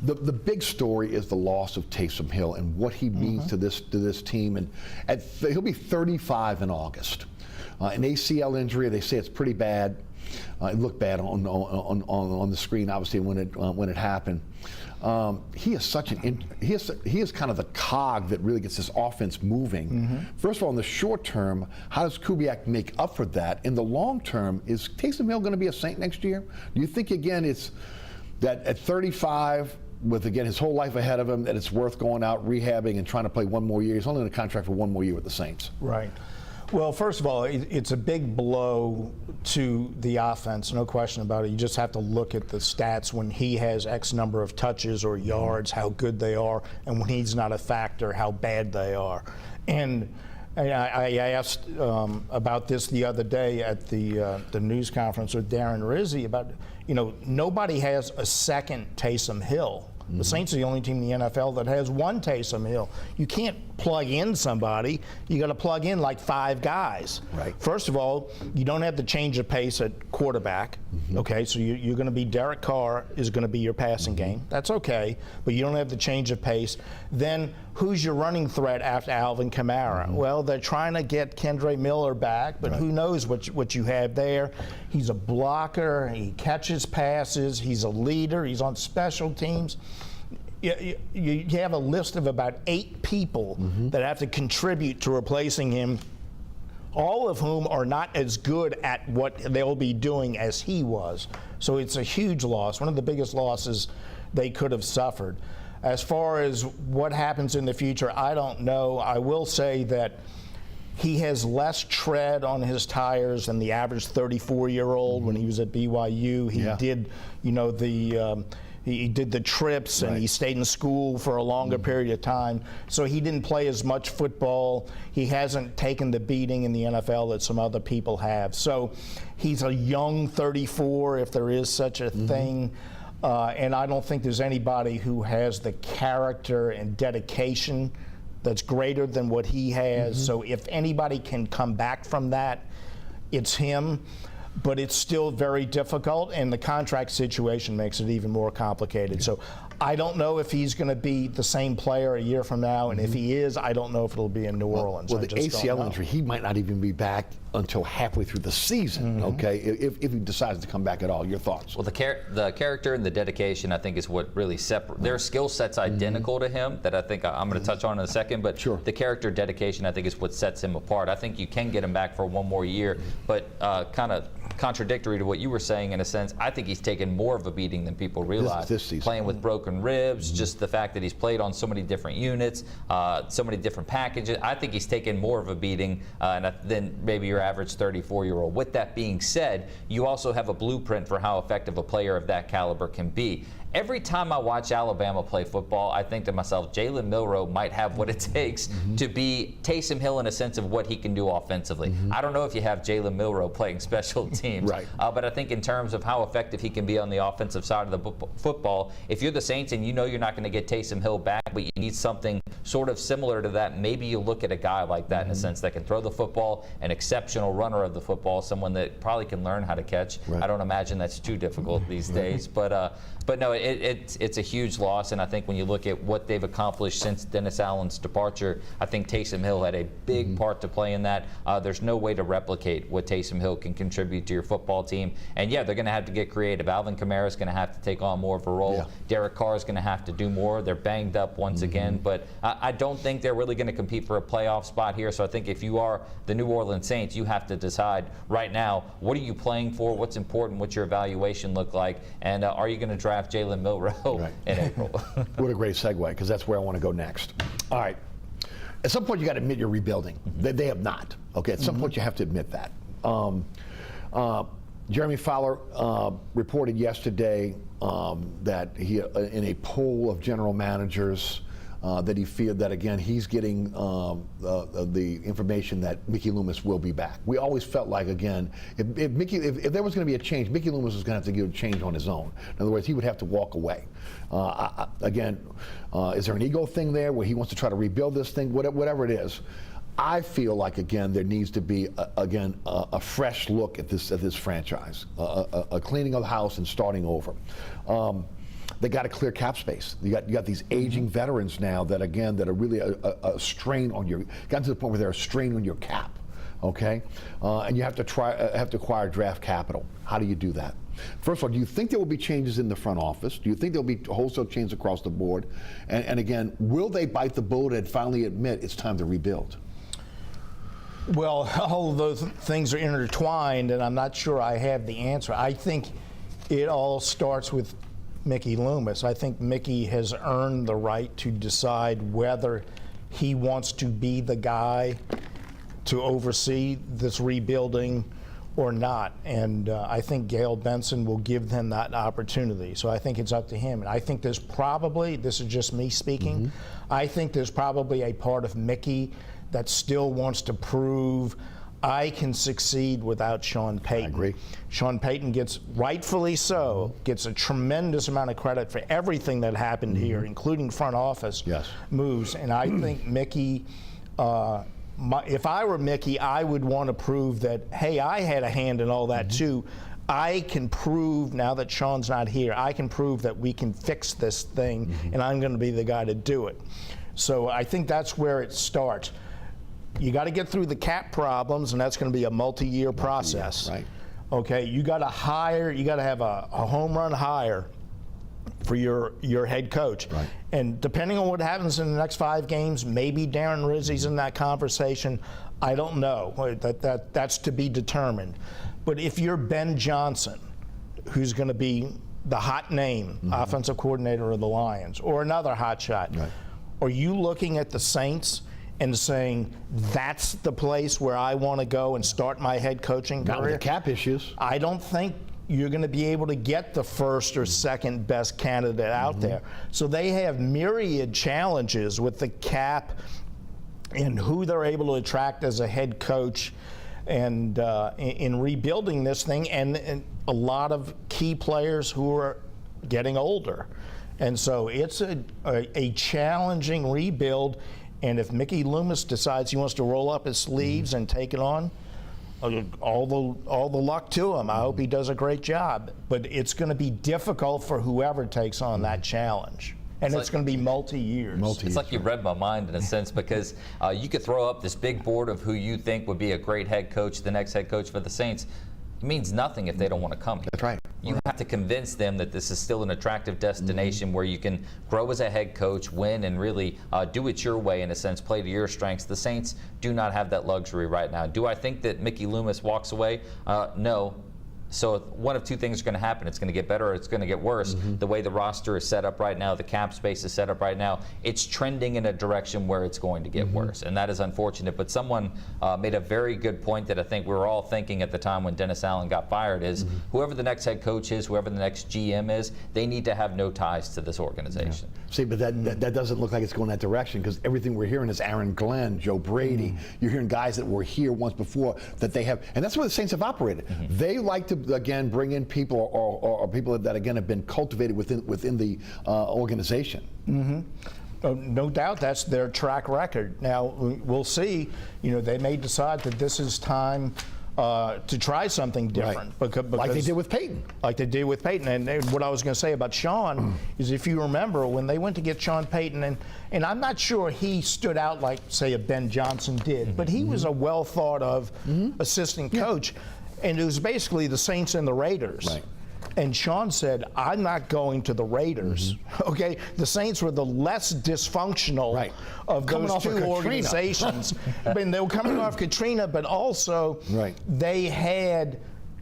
The big story is the loss of Taysom Hill and what he means to this team. And he'll be 35 in August. An ACL injury. They say it's pretty bad. It looked bad on the screen, obviously, when it happened. He is he is kind of the cog that really gets this offense moving. First of all, in the short term, how does Kubiak make up for that? In the long term, is Taysom Hill going to be a Saint next year? Do you think, again, it's that at 35, with, again, his whole life ahead of him, that it's worth going out, rehabbing, and trying to play one more year? He's only in a contract for one more year with the Saints. Right. Well, first of all, it's a big blow to the offense, no question about it. You just have to look at the stats when he has X number of touches or yards, how good they are, and when he's not a factor, how bad they are. And I asked about this the other day at the news conference with Darren Rizzi about, nobody has a second Taysom Hill. The Saints are the only team in the NFL that has one Taysom Hill. You can't plug in somebody. You got to plug in like 5 guys. Right. First of all, you don't have the change of pace at quarterback. Okay, so you're going to be Derek Carr is going to be your passing game. That's okay, but you don't have the change of pace. Then who's your running threat after Alvin Kamara? Well, they're trying to get Kendre Miller back, but who knows what you have there. He's a blocker. He catches passes. He's a leader. He's on special teams. You have a list of about 8 people that have to contribute to replacing him, all of whom are not as good at what they'll be doing as he was. So it's a huge loss, one of the biggest losses they could have suffered. As far as what happens in the future, I don't know. I will say that he has less tread on his tires than the average 34-year-old when he was at BYU. He did, he did the trips and he stayed in school for a longer period of time. So he didn't play as much football. He hasn't taken the beating in the NFL that some other people have. So he's a young 34, if there is such a thing. And I don't think there's anybody who has the character and dedication that's greater than what he has. So if anybody can come back from that, it's him. But it's still very difficult, and the contract situation makes it even more complicated. So I don't know if he's going to be the same player a year from now, and if he is, I don't know if it'll be in New Orleans. Well, the ACL injury, he might not even be back until halfway through the season, okay, if he decides to come back at all. Your thoughts? Well, the character and the dedication, I think, is what really separate. Their skill set's identical to him that I think I'm going to touch on in a second, but the character dedication, I think, is what sets him apart. I think you can get him back for one more year, but kind of contradictory to what you were saying in a sense, I think he's taken more of a beating than people realize. This season. Playing with broken ribs, just the fact that he's played on so many different units, so many different packages. I think he's taken more of a beating than maybe your average 34-year-old. With that being said, you also have a blueprint for how effective a player of that caliber can be. Every time I watch Alabama play football, I think to myself, Jalen Milroe might have what it takes to be Taysom Hill in a sense of what he can do offensively. I don't know if you have Jalen Milroe playing special teams, but I think in terms of how effective he can be on the offensive side of the football, if you're the Saints and you know you're not going to get Taysom Hill back, but you need something sort of similar to that, maybe you look at a guy like that in a sense that can throw the football, an exceptional runner of the football, someone that probably can learn how to catch. I don't imagine that's too difficult these days, but no, it's a huge loss, and I think when you look at what they've accomplished since Dennis Allen's departure, I think Taysom Hill had a big part to play in that. There's no way to replicate what Taysom Hill can contribute to your football team. And yeah, they're going to have to get creative. Alvin Kamara is going to have to take on more of a role. Derek Carr is going to have to do more. They're banged up once again, but I don't think they're really going to compete for a playoff spot here. So I think if you are the New Orleans Saints, you have to decide right now, what are you playing for? What's important? What's your evaluation look like? And are you going to draft Jalen Milroe in April? What a great segue, because that's where I want to go next. All right. At some point, you got to admit you're rebuilding. They have not. Okay. At some point, you have to admit that. Jeremy Fowler reported yesterday that he, in a poll of general managers, that he feared that, again, he's getting the information that Mickey Loomis will be back. We always felt like, again, if there was going to be a change, Mickey Loomis was going to have to give a change on his own. In other words, he would have to walk away. Again, is there an ego thing there where he wants to try to rebuild this thing? Whatever it is, I feel like, again, there needs to be a fresh look at this franchise, a cleaning of the house and starting over. They got to clear cap space. You got these aging veterans now that, again, that are really a strain on your. Gotten to the point where they're a strain on your cap, okay? And you have to acquire draft capital. How do you do that? First of all, do you think there will be changes in the front office? Do you think there'll be wholesale changes across the board? And again, will they bite the bullet and finally admit it's time to rebuild? Well, all of those things are intertwined, and I'm not sure I have the answer. I think it all starts with Mickey Loomis. I think Mickey has earned the right to decide whether he wants to be the guy to oversee this rebuilding or not. And I think Gail Benson will give them that opportunity. So I think it's up to him. And I think there's probably, this is just me speaking, I think there's probably a part of Mickey that still wants to prove I can succeed without Sean Payton. I agree. Sean Payton gets, rightfully so, gets a tremendous amount of credit for everything that happened here, including front office moves. And I think Mickey, if I were Mickey, I would want to prove that, hey, I had a hand in all that too. I can prove, now that Sean's not here, I can prove that we can fix this thing, and I'm going to be the guy to do it. So I think that's where it starts. You got to get through the cap problems, and that's going to be a multi-year process. Right. Okay, you got to hire, you got to have a home run hire for your head coach. Right. And depending on what happens in the next 5 games, maybe Darren Rizzi's in that conversation. I don't know. That's to be determined. But if you're Ben Johnson, who's going to be the hot name, offensive coordinator of the Lions, or another hot shot, are you looking at the Saints and saying, that's the place where I want to go and start my head coaching career? Not with the cap issues. I don't think you're going to be able to get the first or second best candidate out there. So they have myriad challenges with the cap and who they're able to attract as a head coach, and in rebuilding this thing, and a lot of key players who are getting older. And so it's a challenging rebuild. And if Mickey Loomis decides he wants to roll up his sleeves and take it on, all the luck to him. I hope he does a great job. But it's going to be difficult for whoever takes on that challenge. And it's going to be multi-years. It's like you read my mind in a sense, because you could throw up this big board of who you think would be a great head coach, the next head coach for the Saints. It means nothing if they don't want to come here. That's right. You have to convince them that this is still an attractive destination where you can grow as a head coach, win, and really do it your way, in a sense, play to your strengths. The Saints do not have that luxury right now. Do I think that Mickey Loomis walks away? No. So one of two things are going to happen. It's going to get better or it's going to get worse. The way the roster is set up right now, the cap space is set up right now, it's trending in a direction where it's going to get worse. And that is unfortunate. But someone made a very good point that I think we were all thinking at the time when Dennis Allen got fired is whoever the next head coach is, whoever the next GM is, they need to have no ties to this organization. Yeah. See, but that doesn't look like it's going that direction, because everything we're hearing is Aaron Glenn, Joe Brady. You're hearing guys that were here once before that they have, and that's where the Saints have operated. They like to, again, bring in people or people that, again, have been cultivated within the organization. No doubt that's their track record. Now, we'll see. They may decide that this is time to try something different. Right. Because, like they did with Peyton. Like they did with Peyton. And what I was going to say about Sean is, if you remember, when they went to get Sean Payton, and I'm not sure he stood out like, say, a Ben Johnson did, but he was a well-thought-of assistant coach. And it was basically the Saints and the Raiders. Right. And Sean said, I'm not going to the Raiders. Okay? The Saints were the less dysfunctional of those two organizations. I mean, they were coming off Katrina, but also they had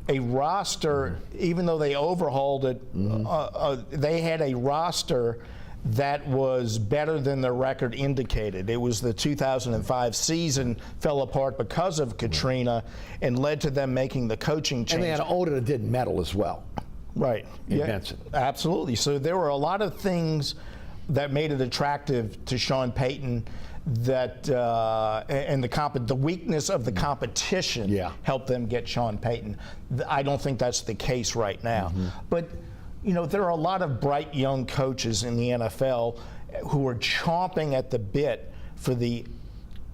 a roster, even though they overhauled it, they had a roster that was better than their record indicated. It was the 2005 season fell apart because of Katrina and led to them making the coaching change. And they had an owner that did metal as well. Right. Benson. Absolutely. So there were a lot of things that made it attractive to Sean Payton, that and the weakness of the competition helped them get Sean Payton. I don't think that's the case right now. But there are a lot of bright young coaches in the NFL who are chomping at the bit for the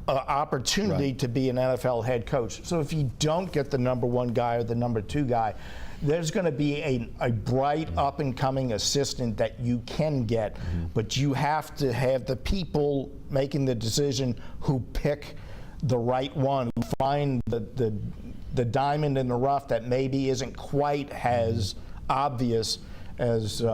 opportunity to be an NFL head coach. So if you don't get the number one guy or the number two guy, there's going to be a bright up-and-coming assistant that you can get, but you have to have the people making the decision who pick the right one, who find the diamond in the rough that maybe isn't quite as obvious as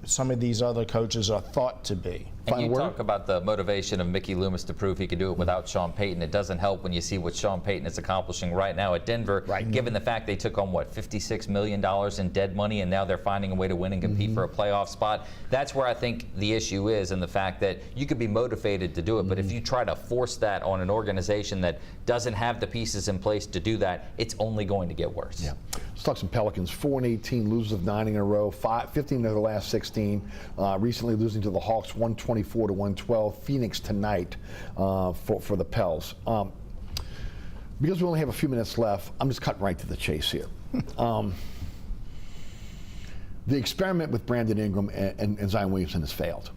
some of these other coaches are thought to be. And you talk about the motivation of Mickey Loomis to prove he could do it without Sean Payton. It doesn't help when you see what Sean Payton is accomplishing right now at Denver, given the fact they took on, $56 million in dead money, and now they're finding a way to win and compete for a playoff spot. That's where I think the issue is, and the fact that you could be motivated to do it, but if you try to force that on an organization that doesn't have the pieces in place to do that, it's only going to get worse. Yeah. Let's talk some Pelicans. 4-18, losers of 9 in a row, 15 of the last 16. Recently losing to the Hawks 124-112. Phoenix tonight for the Pels. Because we only have a few minutes left, I'm just cutting right to the chase here. The experiment with Brandon Ingram and Zion Williamson has failed.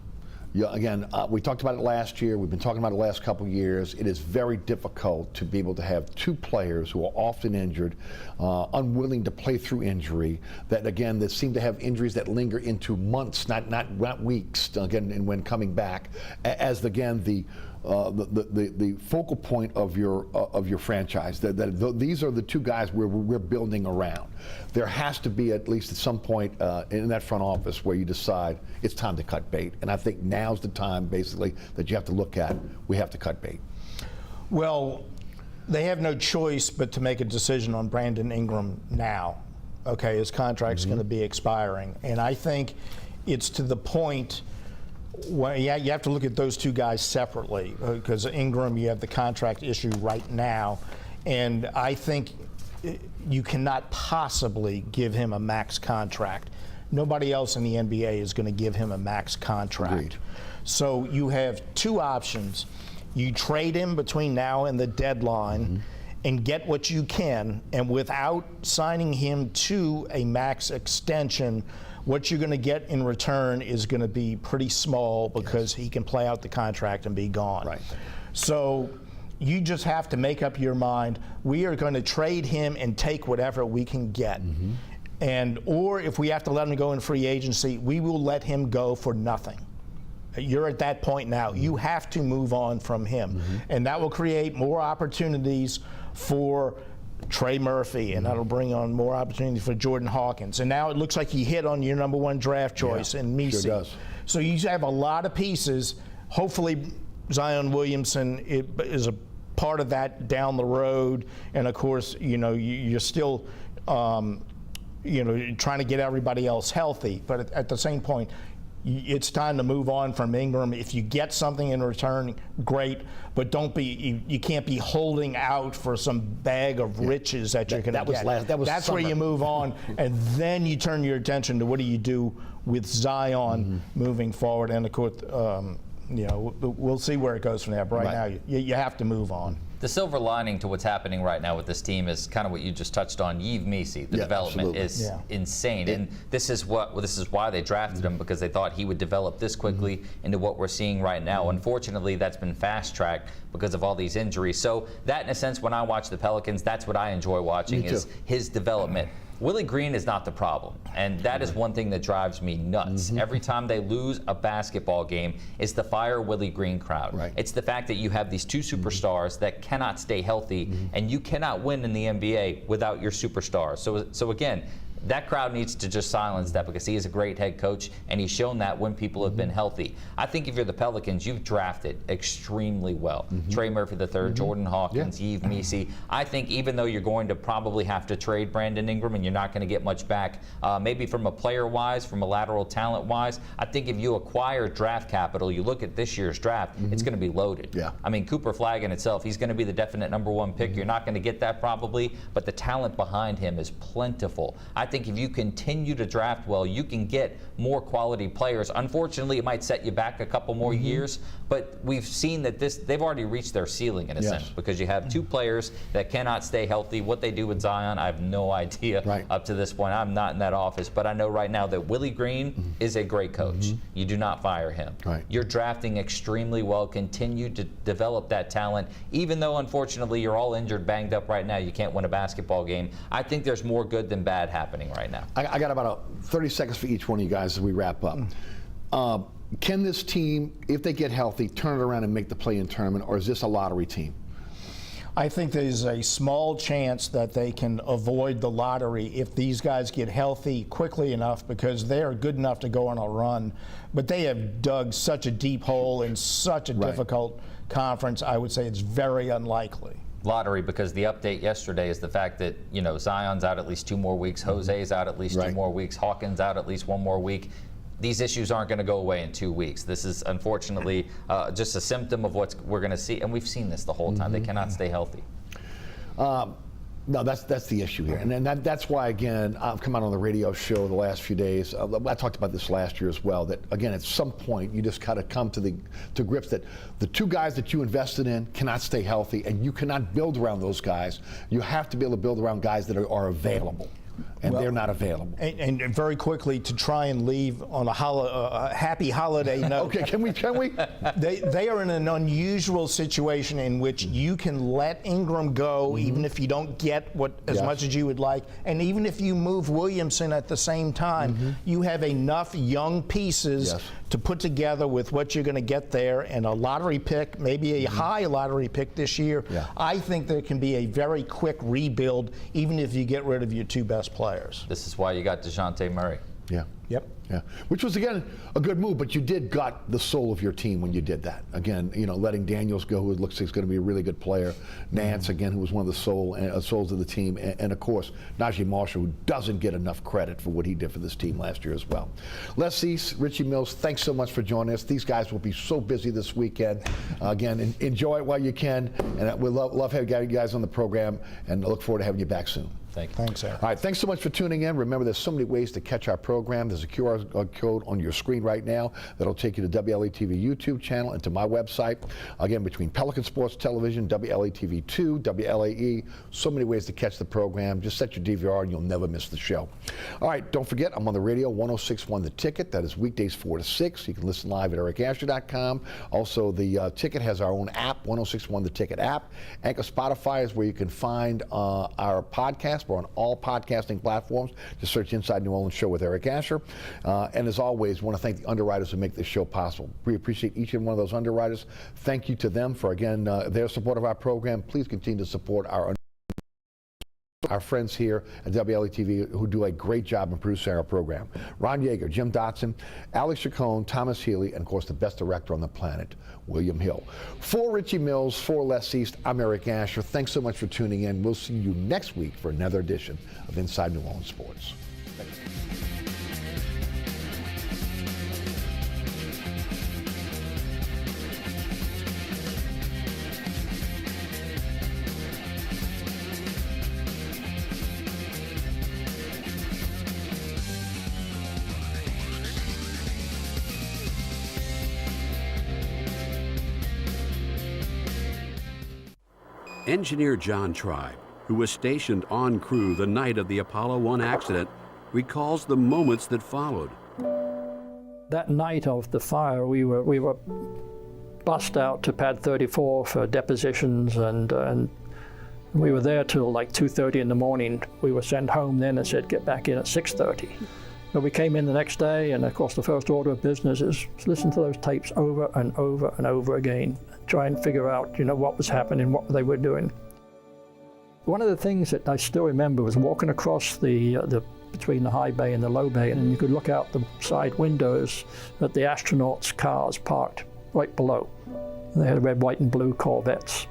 Again, we talked about it last year. We've been talking about it the last couple of years. It is very difficult to be able to have two players who are often injured, unwilling to play through injury, that seem to have injuries that linger into months, not weeks, again, and when coming back, as the focal point of your franchise. These are the two guys we're building around. There has to be, at least at some point in that front office, where you decide it's time to cut bait. And I think now's the time, basically, that you have to look at. We have to cut bait. Well, they have no choice but to make a decision on Brandon Ingram now. Okay, his contract's going to be expiring, and I think it's to the point. Well, yeah, you have to look at those two guys separately, because Ingram, you have the contract issue right now, and I think you cannot possibly give him a max contract. Nobody else in the NBA is going to give him a max contract. Agreed. So you have two options. You trade him between now and the deadline and get what you can, and without signing him to a max extension, what you're going to get in return is going to be pretty small, because he can play out the contract and be gone. Right. So you just have to make up your mind. We are going to trade him and take whatever we can get. Or if we have to let him go in free agency, we will let him go for nothing. You're at that point now. You have to move on from him. And that will create more opportunities for Trey Murphy, and that'll bring on more opportunities for Jordan Hawkins. And now it looks like he hit on your number 1 draft choice in Misi. Sure does. So you have a lot of pieces. Hopefully Zion Williamson is a part of that down the road. And of course, you're still trying to get everybody else healthy. But at the same point, it's time to move on from Ingram. If you get something in return, great, but you can't be holding out for some bag of riches that you're going to get. That's where you move on, and then you turn your attention to what do you do with Zion moving forward. And of course, we'll see where it goes from there. But right now, you have to move on. The silver lining to what's happening right now with this team is kind of what you just touched on. Yves Misi, the development is insane, and this is why they drafted him, because they thought he would develop this quickly into what we're seeing right now. Unfortunately, that's been fast-tracked because of all these injuries. So that, in a sense, when I watch the Pelicans, that's what I enjoy watching, is his development. Willie Green is not the problem, and that is one thing that drives me nuts. Every time they lose a basketball game, it's the fire Willie Green crowd. It's the fact that you have these 2 superstars that cannot stay healthy, and you cannot win in the NBA without your superstars. So again, that crowd needs to just silence that, because he is a great head coach, and he's shown that when people have been healthy. I think if you're the Pelicans, you've drafted extremely well. Trey Murphy III, Jordan Hawkins, Yves Misi. I think even though you're going to probably have to trade Brandon Ingram and you're not going to get much back, maybe from a player-wise, from a lateral talent-wise, I think if you acquire draft capital, you look at this year's draft, it's going to be loaded. I mean, Cooper Flagg in itself, he's going to be the definite number 1 pick. You're not going to get that probably, but the talent behind him is plentiful. I think if you continue to draft well, you can get more quality players. Unfortunately, it might set you back a couple more years, but we've seen that they've already reached their ceiling in a sense, because you have 2 players that cannot stay healthy. What they do with Zion, I have no idea up to this point. I'm not in that office, but I know right now that Willie Green is a great coach. You do not fire him. You're drafting extremely well. Continue to develop that talent. Even though, unfortunately, you're all injured, banged up right now, you can't win a basketball game. I think there's more good than bad happening right now. I got about 30 seconds for each one of you guys as we wrap up. Can this team, if they get healthy, turn it around and make the play-in tournament, or is this a lottery team? I think there's a small chance that they can avoid the lottery if these guys get healthy quickly enough, because they are good enough to go on a run. But they have dug such a deep hole in such a difficult conference, I would say it's very unlikely. Lottery, because the update yesterday is the fact that, Zion's out at least 2 more weeks, Jose's out at least 2 more weeks, Hawkins out at least 1 more week. These issues aren't going to go away in 2 weeks. This is unfortunately just a symptom of what we're going to see, and we've seen this the whole time. They cannot stay healthy. No, that's the issue here, and that's why, again, I've come out on the radio show the last few days. I talked about this last year as well, that, again, at some point you just got to come to grips that the 2 guys that you invested in cannot stay healthy, and you cannot build around those guys. You have to be able to build around guys that are available. And they're not available. And very quickly, to try and leave on a happy holiday note. Okay, can we? They are in an unusual situation in which you can let Ingram go, even if you don't get as much as you would like, and even if you move Williamson at the same time, you have enough young pieces to put together with what you're going to get there, and a lottery pick, maybe a high lottery pick this year. I think there can be a very quick rebuild, even if you get rid of your 2 best players. This is why you got DeJounte Murray. Yeah, which was, again, a good move, but you did got the soul of your team when you did that. Again, letting Daniels go, who looks like he's going to be a really good player. Nance, again, who was one of the souls of the team. And of course, Najee Marshall, who doesn't get enough credit for what he did for this team last year as well. Les Cease, Richie Mills, thanks so much for joining us. These guys will be so busy this weekend. Again, enjoy it while you can. And we love having you guys on the program, and I look forward to having you back soon. Thank you. Thanks, Eric. All right, thanks so much for tuning in. Remember, there's so many ways to catch our program. There's a QR code on your screen right now that'll take you to WLAE-TV YouTube channel and to my website. Again, between Pelican Sports Television, WLAE-TV 2, WLAE, so many ways to catch the program. Just set your DVR and you'll never miss the show. All right, don't forget, I'm on the radio, 106.1 The Ticket. That is weekdays 4 to 6. You can listen live at ericasher.com. Also, the Ticket has our own app, 106.1 The Ticket app. Anchor Spotify is where you can find our podcast. We're on all podcasting platforms. Just search Inside New Orleans Show with Eric Asher. And as always, I want to thank the underwriters who make this show possible. We appreciate each and one of those underwriters. Thank you to them for, again, their support of our program. Please continue to support our friends here at WLAE-TV who do a great job in producing our program. Ron Yeager, Jim Dotson, Alex Chacon, Thomas Healy, and of course the best director on the planet, William Hill. For Richie Mills, for Les East, I'm Eric Asher. Thanks so much for tuning in. We'll see you next week for another edition of Inside New Orleans Sports. Engineer John Tribe, who was stationed on crew the night of the Apollo 1 accident, recalls the moments that followed. That night of the fire, we were bussed out to pad 34 for depositions, and we were there till like 2:30 in the morning. We were sent home then and said, get back in at 6:30. But we came in the next day, and of course the first order of business is listen to those tapes over and over and over again. Try and figure out, what was happening, what they were doing. One of the things that I still remember was walking across between the high bay and the low bay, and you could look out the side windows at the astronauts' cars parked right below. They had red, white, and blue Corvettes.